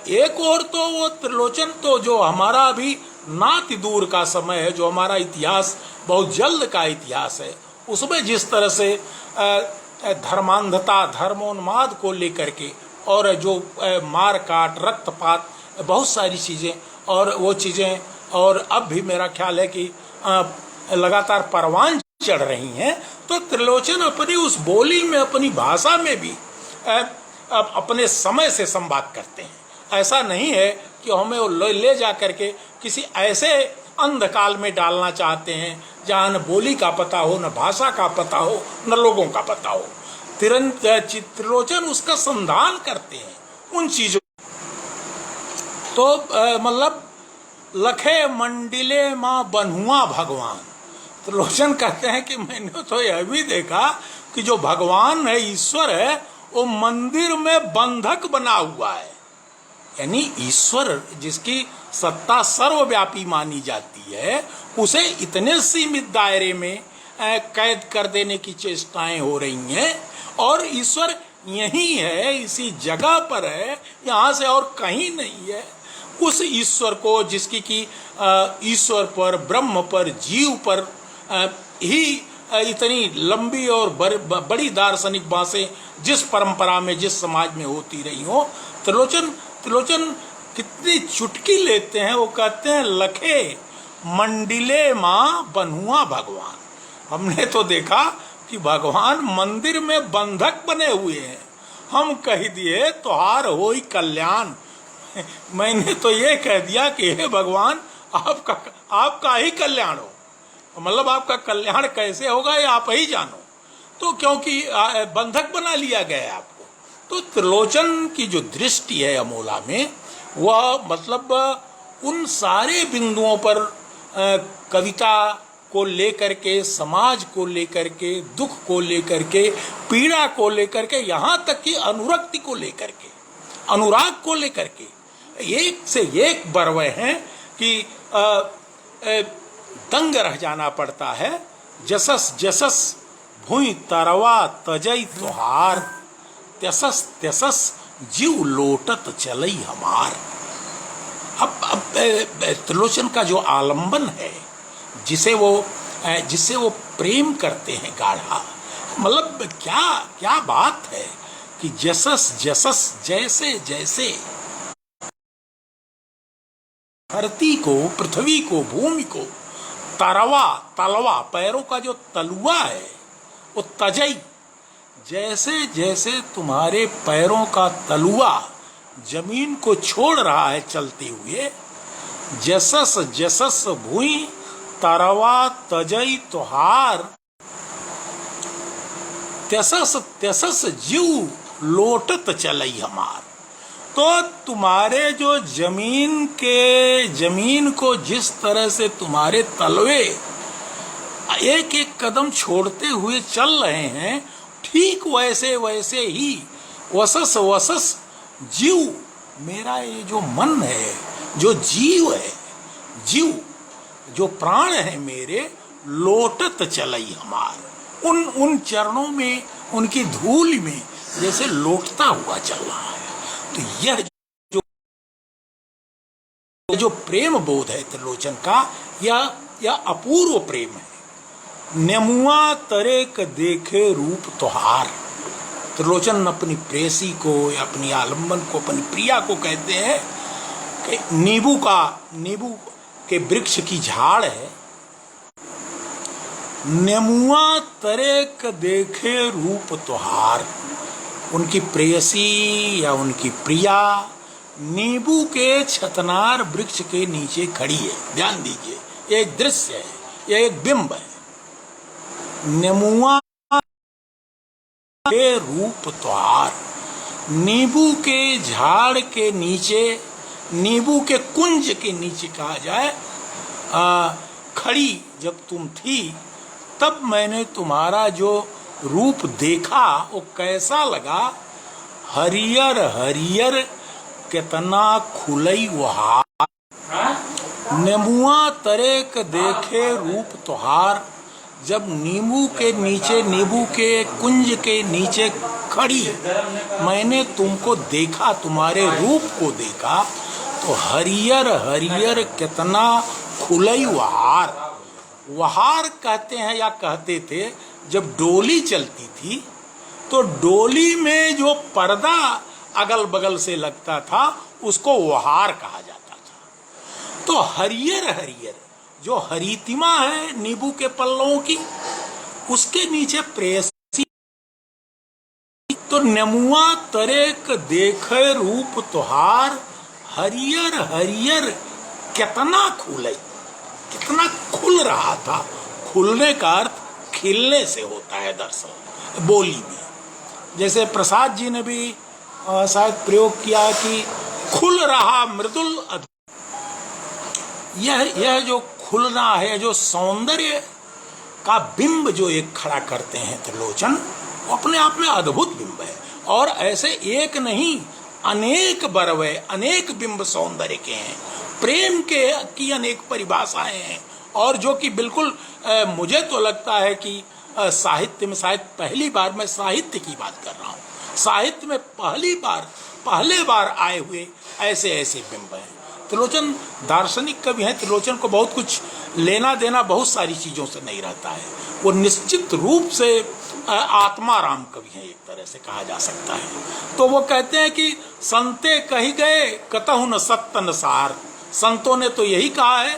एक और तो वो त्रिलोचन तो जो हमारा अभी नाति दूर का समय है, जो हमारा इतिहास बहुत जल्द का इतिहास है, उसमें जिस तरह से धर्मांधता, धर्मोन्माद को लेकर के और जो मार काट, रक्तपात, बहुत सारी चीज़ें, और वो चीज़ें और अब भी मेरा ख्याल है कि लगातार परवान चढ़ रही हैं। तो त्रिलोचन अपनी उस बोली में, अपनी भाषा में भी अपने समय से संवाद करते हैं। ऐसा नहीं है कि हमें वो ले जा करके किसी ऐसे अंधकाल में डालना चाहते हैं जहाँ न बोली का पता हो, न भाषा का पता हो, न लोगों का पता हो। त्रिलोचन उसका संधान करते हैं उन चीजों। तो मतलब लखे मंडिले माँ बन्हुआ भगवान, त्रिलोचन कहते हैं कि मैंने तो यह भी देखा कि जो भगवान है, ईश्वर है, वो मंदिर में बंधक बना हुआ है। यानी ईश्वर जिसकी सत्ता सर्वव्यापी मानी जाती है, उसे इतने सीमित दायरे में कैद कर देने की चेष्टाएं हो रही हैं। और ईश्वर यही है, इसी जगह पर है, यहाँ से और कहीं नहीं है। उस ईश्वर को, जिसकी कि ईश्वर पर, ब्रह्म पर, जीव पर ही इतनी लंबी और बड़ी दार्शनिक बातें जिस परंपरा में, जिस समाज में होती रही हो, त्रिलोचन कितनी चुटकी लेते हैं। वो कहते हैं लखे मंडिले माँ बन्हुआ भगवान। हमने तो देखा कि भगवान मंदिर में बंधक बने हुए हैं। हम कह दिए तोहार होई कल्याण। मैंने तो ये कह दिया कि हे भगवान, आपका ही कल्याण हो। मतलब आपका कल्याण कैसे होगा ये आप ही जानो। तो क्योंकि बंधक बना लिया गया है आपको। तो त्रिलोचन की जो दृष्टि है अमोला में, वह मतलब उन सारे बिंदुओं पर कविता को लेकर के, समाज को लेकर के, दुख को लेकर के, पीड़ा को लेकर के, यहाँ तक कि अनुरक्ति को लेकर के, अनुराग को लेकर के एक से एक बरवे हैं कि दंग रह जाना पड़ता है। जसस जसस भूई तरवा तजई तुहार, त्यसस त्यसस जीव लोटत चलई हमार। अब त्रिलोचन का जो आलंबन है, जिससे वो प्रेम करते हैं गाढ़ा, मतलब क्या क्या बात है कि जसस जसस, जैसे जैसे धरती को, पृथ्वी को, भूमि को, तरवा तलवा, पैरों का जो तलुआ है वो तजई, जैसे जैसे तुम्हारे पैरों का तलुआ जमीन को छोड़ रहा है चलते हुए, जसस जसस भूई तरवा तजई तुहार, त्यसस त्यसस जीव लोटत चलई हमार। तो तुम्हारे जो जमीन को जिस तरह से तुम्हारे तलवे एक एक कदम छोड़ते हुए चल रहे हैं, ठीक वैसे वैसे ही वसस वसस जीव, मेरा ये जो मन है, जो जीव है, जीव जो प्राण है मेरे, लोटत चलई हमार, उन चरणों में, उनकी धूल में जैसे लोटता हुआ चल रहा है। तो यह जो प्रेम बोध है त्रिलोचन का, यह अपूर्व प्रेम है। नेमुआ तरेक देखे रूप तुहार, त्रिलोचन अपनी प्रेसी को, अपनी आलम्बन को, अपनी प्रिया को कहते हैं कि नींबू के वृक्ष की झाड़ है। नेमुआ तरेक देखे रूप तुहार, उनकी प्रेयसी या उनकी प्रिया नींबू के छतनार वृक्ष के नीचे खड़ी है। ध्यान दीजिए, यह एक दृश्य है, यह एक बिंब है। नेमुआ के रूप तुहार, नींबू के झाड़ के नीचे, नींबू के कुंज के नीचे कहा जाए, खड़ी जब तुम थी, तब मैंने तुम्हारा जो रूप देखा वो कैसा लगा। हरियर हरियर कितना खुलई वहार, नेमुआ तरेक देखे रूप तुहार, जब नींबू के नीचे, नींबू के कुंज के नीचे खड़ी मैंने तुमको देखा, तुम्हारे रूप को देखा, तो हरियर हरियर कितना खुलई वहार। वहार कहते हैं या कहते थे, जब डोली चलती थी तो डोली में जो पर्दा अगल बगल से लगता था उसको वहार कहा जाता था। तो हरियर हरियर जो हरीतिमा है नींबू के पल्लों की, उसके नीचे प्रेसी, तो नेमुआ तरेक देखे रूप तुहार, हरियर हरियर कितना खुले, कितना खुल रहा था। खुलने का अर्थ खिलने से होता है दरअसल बोली में। जैसे प्रसाद जी ने भी शायद प्रयोग किया कि खुल रहा मृदुल अद्भुत। यह जो खुलना है, जो सौंदर्य का बिंब जो एक खड़ा करते हैं त्रिलोचन, वो अपने आप में अद्भुत बिंब है। और ऐसे एक नहीं, अनेक बरवे, अनेक बिंब सौंदर्य के हैं, प्रेम के की अनेक परिभाषाएं हैं। और जो कि बिल्कुल मुझे तो लगता है कि साहित्य में शायद पहली बार, मैं साहित्य की बात कर रहा हूँ, साहित्य में पहले बार आए हुए ऐसे ऐसे बिंब हैं। त्रिलोचन दार्शनिक कवि हैं, त्रिलोचन को बहुत कुछ लेना देना बहुत सारी चीज़ों से नहीं रहता है। वो निश्चित रूप से आत्माराम कवि हैं, एक तरह से कहा जा सकता है। तो वो कहते हैं कि संते कही गए कतहु न सत्य न सार, संतों ने तो यही कहा है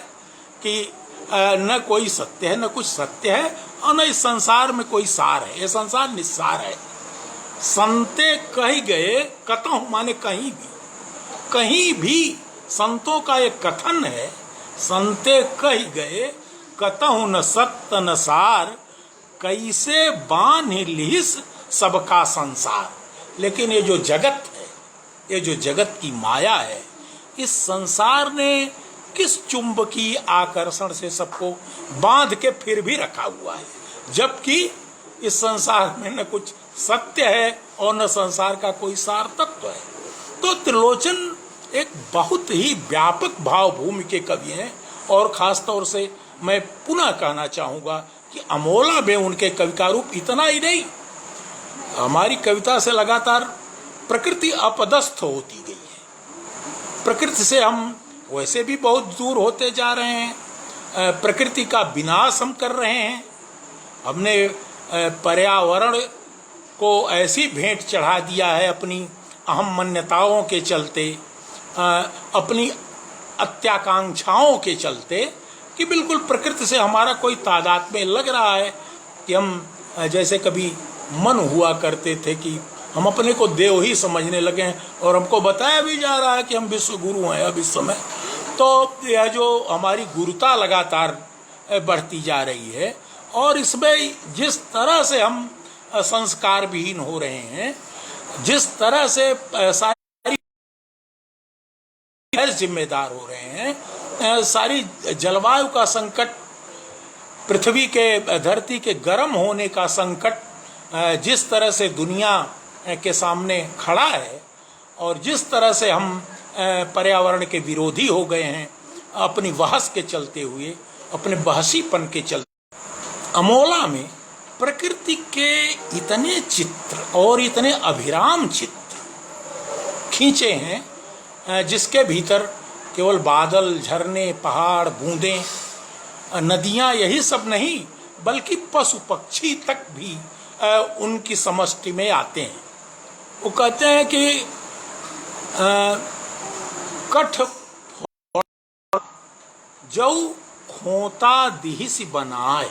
कि न कोई सत्य है, न कुछ सत्य है, और न इस संसार में कोई सार है, ये संसार निस्सार है। संते कही गए, कतहु माने कहीं भी, कहीं भी संतों का एक कथन है, संते कही गए कतहु न सत्य न सार, कैसे बांध लिहिस सबका संसार। लेकिन ये जो जगत है, ये जो जगत की माया है, इस संसार ने किस चुंबकीय आकर्षण से सबको बांध के फिर भी रखा हुआ है, जबकि इस संसार में न कुछ सत्य है और न संसार का कोई सार तत्व है। तो त्रिलोचन एक बहुत ही व्यापक भावभूमि के कवि हैं, और खास तौर से मैं पुनः कहना चाहूँगा कि अमोला में उनके कवि का रूप इतना ही नहीं, हमारी कविता से लगातार प्रकृति अपदस्थ होती गई है। प्रकृति से हम वैसे भी बहुत दूर होते जा रहे हैं, प्रकृति का विनाश हम कर रहे हैं। हमने पर्यावरण को ऐसी भेंट चढ़ा दिया है अपनी अहम मान्यताओं के चलते, अपनी अत्याकांक्षाओं के चलते, कि बिल्कुल प्रकृति से हमारा कोई तादात्म्य लग रहा है कि हम जैसे कभी मन हुआ करते थे कि हम अपने को देव ही समझने लगे हैं, और हमको बताया भी जा रहा है कि हम विश्व गुरु हैं अब इस समय। तो यह जो हमारी गुरुता लगातार बढ़ती जा रही है, और इसमें जिस तरह से हम संस्कार विहीन हो रहे हैं, जिस तरह से सारी जिम्मेदार हो रहे हैं, सारी जलवायु का संकट, पृथ्वी के धरती के गर्म होने का संकट जिस तरह से दुनिया के सामने खड़ा है, और जिस तरह से हम पर्यावरण के विरोधी हो गए हैं अपनी बहस के चलते हुए, अपने बहसीपन के चलते, अमोला में प्रकृति के इतने चित्र और इतने अभिराम चित्र खींचे हैं, जिसके भीतर केवल बादल, झरने, पहाड़, बूंदें, नदियां, यही सब नहीं बल्कि पशु पक्षी तक भी उनकी समष्टि में आते हैं। वो कहते हैं कि कठ जऊ खोता दिहिसी बनाए।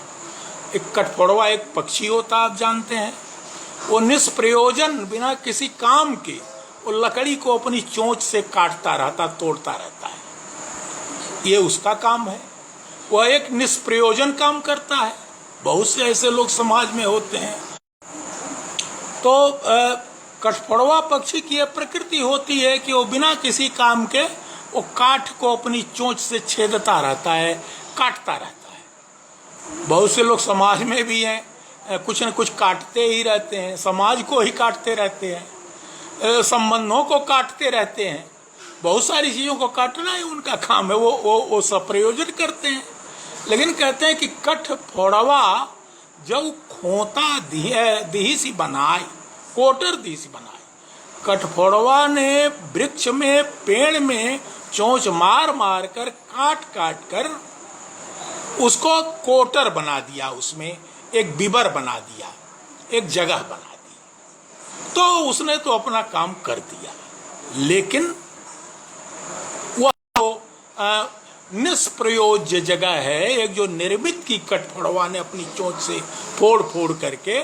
एक कठफोड़वा एक पक्षी होता, आप जानते हैं, वो निष्प्रयोजन बिना किसी काम के वो लकड़ी को अपनी चोंच से काटता रहता, तोड़ता रहता है, ये उसका काम है। वह एक निष्प्रयोजन काम करता है। बहुत से ऐसे लोग समाज में होते हैं। तो कठफोड़वा पक्षी की यह प्रकृति होती है कि वो बिना किसी काम के वो काठ को अपनी चोंच से छेदता रहता है, काटता रहता है। बहुत से लोग समाज में भी हैं, कुछ न कुछ काटते ही रहते हैं, समाज को ही काटते रहते हैं, संबंधों को काटते रहते हैं, बहुत सारी चीज़ों को काटना ही उनका काम है, वो सप्रयोजन करते हैं। लेकिन कहते हैं कि कठफोड़वा जब खोता दिहिसी बनाए, कोटर दिहिसी बनाए। कठफोड़वा ने वृक्ष में, पेड़ में चोंच मार मार कर, काट काट कर उसको कोटर बना दिया, उसमें एक बिबर बना दिया, एक जगह बना दी। तो उसने तो अपना काम कर दिया, लेकिन वह निष्प्रयोज्य जगह है, एक जो निर्मित की कठफोड़वा ने अपनी चोंच से फोड़ फोड़ करके।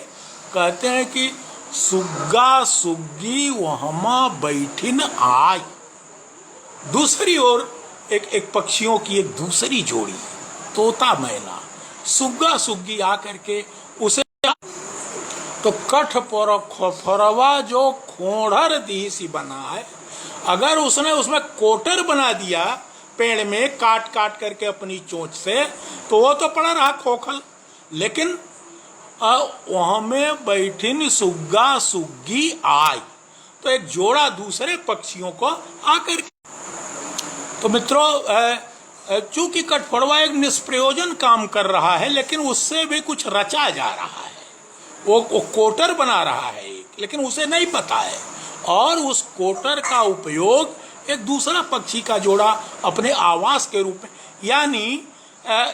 कहते हैं कि सुग्गा सुग्गी वहमा बैठिन आय। दूसरी ओर एक पक्षियों की एक दूसरी जोड़ी, तोता मैना, सुग्गा सुग्गी आकर के उसे, तो कठफोड़वा जो खोड़र दिहिसी बना है, अगर उसने उसमें कोटर बना दिया पेड़ में, काट काट करके अपनी चोंच से, तो वो तो पड़ा रहा खोखल। लेकिन वहां में बैठिन सुग्गा सुग्गी आय, तो एक जोड़ा दूसरे पक्षियों को आकर। तो मित्रों, चूंकि कठफोड़वा एक निष्प्रयोजन काम कर रहा है, लेकिन उससे भी कुछ रचा जा रहा है, वो कोटर बना रहा है एक, लेकिन उसे नहीं पता है, और उस कोटर का उपयोग एक दूसरा पक्षी का जोड़ा अपने आवास के रूप में, यानी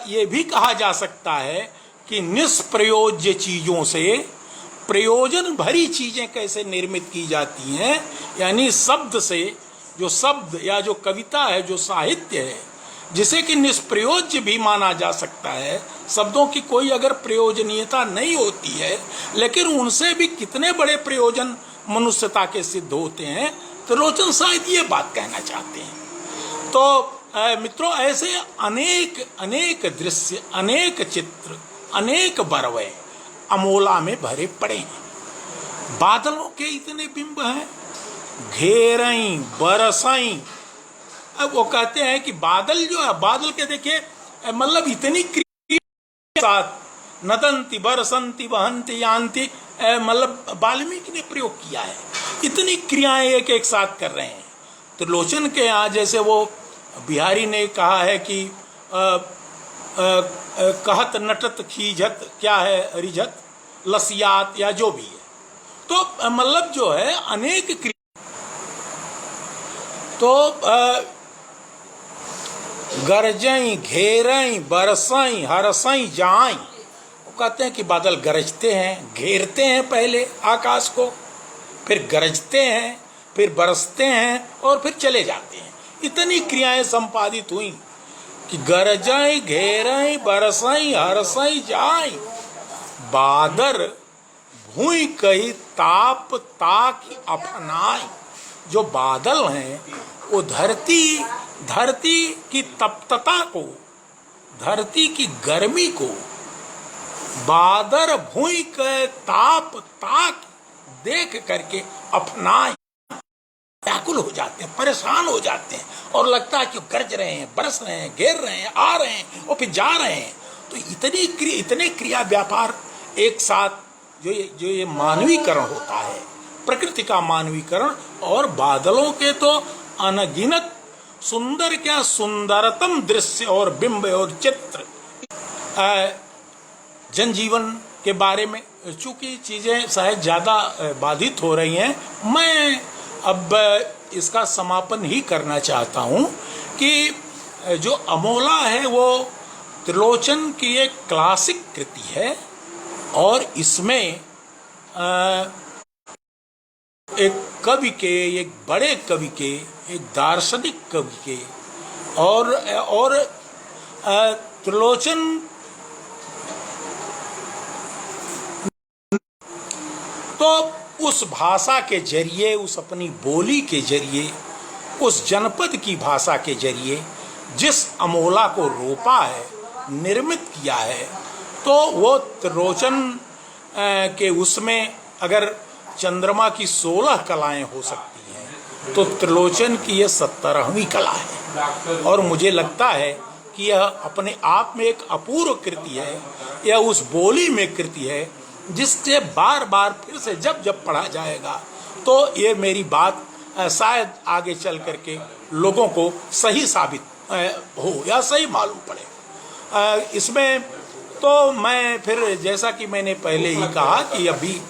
ये भी कहा जा सकता है कि निष्प्रयोज्य चीजों से प्रयोजन भरी चीजें कैसे निर्मित की जाती हैं। यानी शब्द से, जो शब्द या जो कविता है, जो साहित्य है, जिसे कि निष्प्रयोज्य भी माना जा सकता है, शब्दों की कोई अगर प्रयोजनीयता नहीं होती है, लेकिन उनसे भी कितने बड़े प्रयोजन मनुष्यता के सिद्ध होते हैं। त्रिलोचन शायद ये बात कहना चाहते हैं। तो मित्रों, ऐसे अनेक अनेक दृश्य, अनेक चित्र, अनेक बरवे अमोला में भरे पड़े हैं। बादलों के इतने बिंब हैं, घेरई बरसई अब वो कहते हैं कि बादल जो है, बादल के देखिए मतलब इतनी क्रिया के साथ नदंती बरसंती वहंती यान्ति, मतलब वाल्मीकि ने प्रयोग किया है। इतनी क्रियाएं एक एक साथ कर रहे हैं। त्रिलोचन के यहाँ जैसे वो बिहारी ने कहा है कि कहत नटत खीजत, क्या है रिझत लसियात, या जो भी है, तो मतलब जो है अनेक क्रिया। तो गरजई घेरई बरसई हरसई जाई, वो कहते हैं कि बादल गरजते हैं, घेरते हैं पहले आकाश को, फिर गरजते हैं, फिर बरसते हैं और फिर चले जाते हैं। इतनी क्रियाएं संपादित हुई कि गरजई घेरई बरसई हरसई जाई, बादर भूई कही ताप ताक अपनाई। जो बादल हैं वो धरती की तप्तता को, धरती की गर्मी को बादर भूई के ताप ताक देख करके अपनाए, व्याकुल हो जाते हैं, परेशान हो जाते हैं और लगता है कि गरज रहे हैं, बरस रहे हैं, घेर रहे हैं, आ रहे हैं और फिर जा रहे हैं। तो इतने क्रिया व्यापार एक साथ जो ये मानवीकरण होता है, प्रकृति का मानवीकरण। और बादलों के तो अनगिनत सुंदर, क्या सुंदरतम दृश्य और बिंब और चित्र जनजीवन के बारे में। चूंकि चीजें शायद ज्यादा बाधित हो रही हैं, मैं अब इसका समापन ही करना चाहता हूं कि जो अमोला है वो त्रिलोचन की एक क्लासिक कृति है और इसमें एक कवि के, एक बड़े कवि के, एक दार्शनिक कवि के और त्रिलोचन तो उस भाषा के जरिए, उस अपनी बोली के जरिए, उस जनपद की भाषा के जरिए जिस अमोला को रोपा है, निर्मित किया है, तो वो त्रिलोचन के उसमें अगर चंद्रमा की 16 कलाएं हो सकती हैं तो त्रिलोचन की यह 17वीं कला है। और मुझे लगता है कि यह अपने आप में एक अपूर्व कृति है। यह उस बोली में कृति है जिससे बार बार फिर से जब जब पढ़ा जाएगा तो ये मेरी बात शायद आगे चल करके लोगों को सही साबित हो या सही मालूम पड़े। इसमें तो मैं फिर जैसा कि मैंने पहले ही कहा कि अभी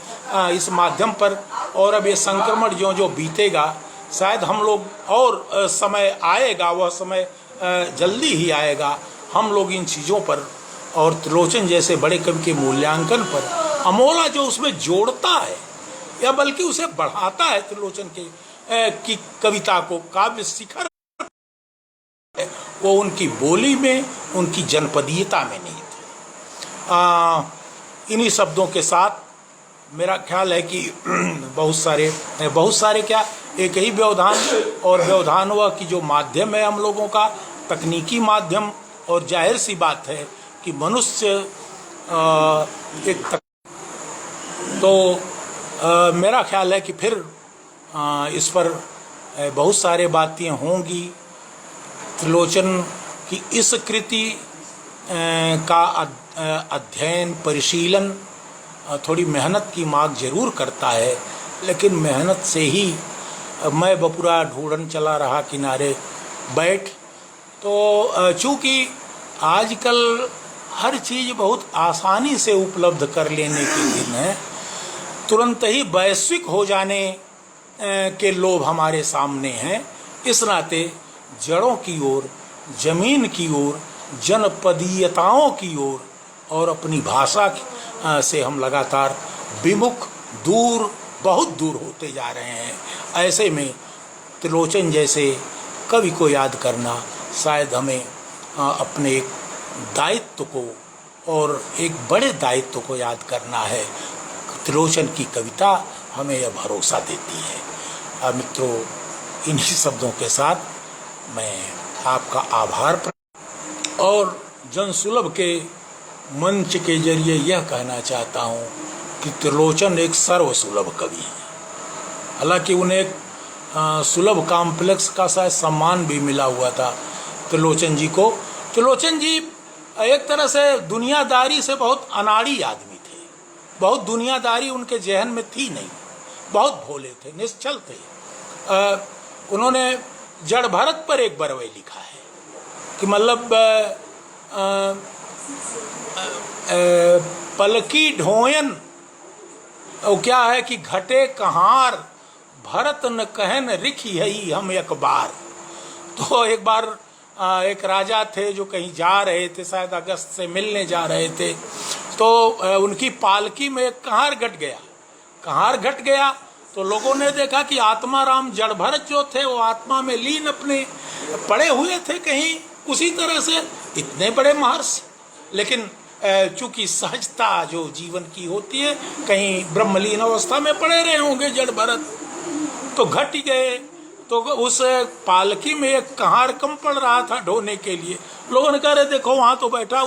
इस माध्यम पर और अब ये संक्रमण जो बीतेगा, शायद हम लोग और समय आएगा, वह समय जल्दी ही आएगा, हम लोग इन चीज़ों पर और त्रिलोचन जैसे बड़े कवि के मूल्यांकन पर अमोला जो उसमें जोड़ता है या बल्कि उसे बढ़ाता है, त्रिलोचन के की कविता को काव्य शिखर वो उनकी बोली में, उनकी जनपदीयता में नहीं थी। इन्हीं शब्दों के साथ मेरा ख्याल है कि बहुत सारे क्या, एक ही व्यवधान, और व्यवधान हुआ कि जो माध्यम है हम लोगों का तकनीकी माध्यम, और जाहिर सी बात है कि मनुष्य मेरा ख्याल है कि फिर इस पर बहुत सारे बातें होंगी। त्रिलोचन की इस कृति का अध्ययन, परिशीलन थोड़ी मेहनत की मांग जरूर करता है, लेकिन मेहनत से ही मैं बपुरा ढूंढन चला रहा किनारे बैठ। तो चूँकि आजकल हर चीज़ बहुत आसानी से उपलब्ध कर लेने के दिन है, तुरंत ही वैश्विक हो जाने के लोभ हमारे सामने हैं। इस नाते जड़ों की ओर, जमीन की ओर, जनपदीयताओं की ओर और अपनी भाषा से हम लगातार विमुख, दूर, बहुत दूर होते जा रहे हैं। ऐसे में त्रिलोचन जैसे कवि को याद करना शायद हमें अपने एक दायित्व को और एक बड़े दायित्व को याद करना है। त्रिलोचन की कविता हमें यह भरोसा देती है। मित्रों, इन्हीं शब्दों के साथ मैं आपका आभार और जनसुलभ के मंच के जरिए यह कहना चाहता हूँ कि त्रिलोचन एक सर्वसुलभ कवि है। हालांकि उन्हें सुलभ कॉम्प्लेक्स का शायद सम्मान भी मिला हुआ था त्रिलोचन जी को। त्रिलोचन जी एक तरह से दुनियादारी से बहुत अनाड़ी आदमी थे, बहुत दुनियादारी उनके जहन में थी नहीं, बहुत भोले थे, निश्चल थे। उन्होंने जड़ भरत पर एक बरवई लिखा है कि मतलब पलकी ढोयन, वो क्या है कि घटे कहार भरत न कहन रिखी है हम एक बार। तो एक बार एक राजा थे जो कहीं जा रहे थे, शायद अगस्त से मिलने जा रहे थे, तो उनकी पालकी में एक कहार घट गया। कहार घट गया तो लोगों ने देखा कि आत्मा राम जड़ भरत जो थे वो आत्मा में लीन अपने पड़े हुए थे कहीं उसी तरह से, इतने बड़े महर्षि, लेकिन चूंकि सहजता जो जीवन की होती है, कहीं ब्रह्मलीन अवस्था में पड़े रहे होंगे जड़ भरत, तो घट गए। तो उस पालकी में एक कहार कम पड़ रहा था ढोने के लिए। लोगों ने कह रहे देखो वहां तो बैठा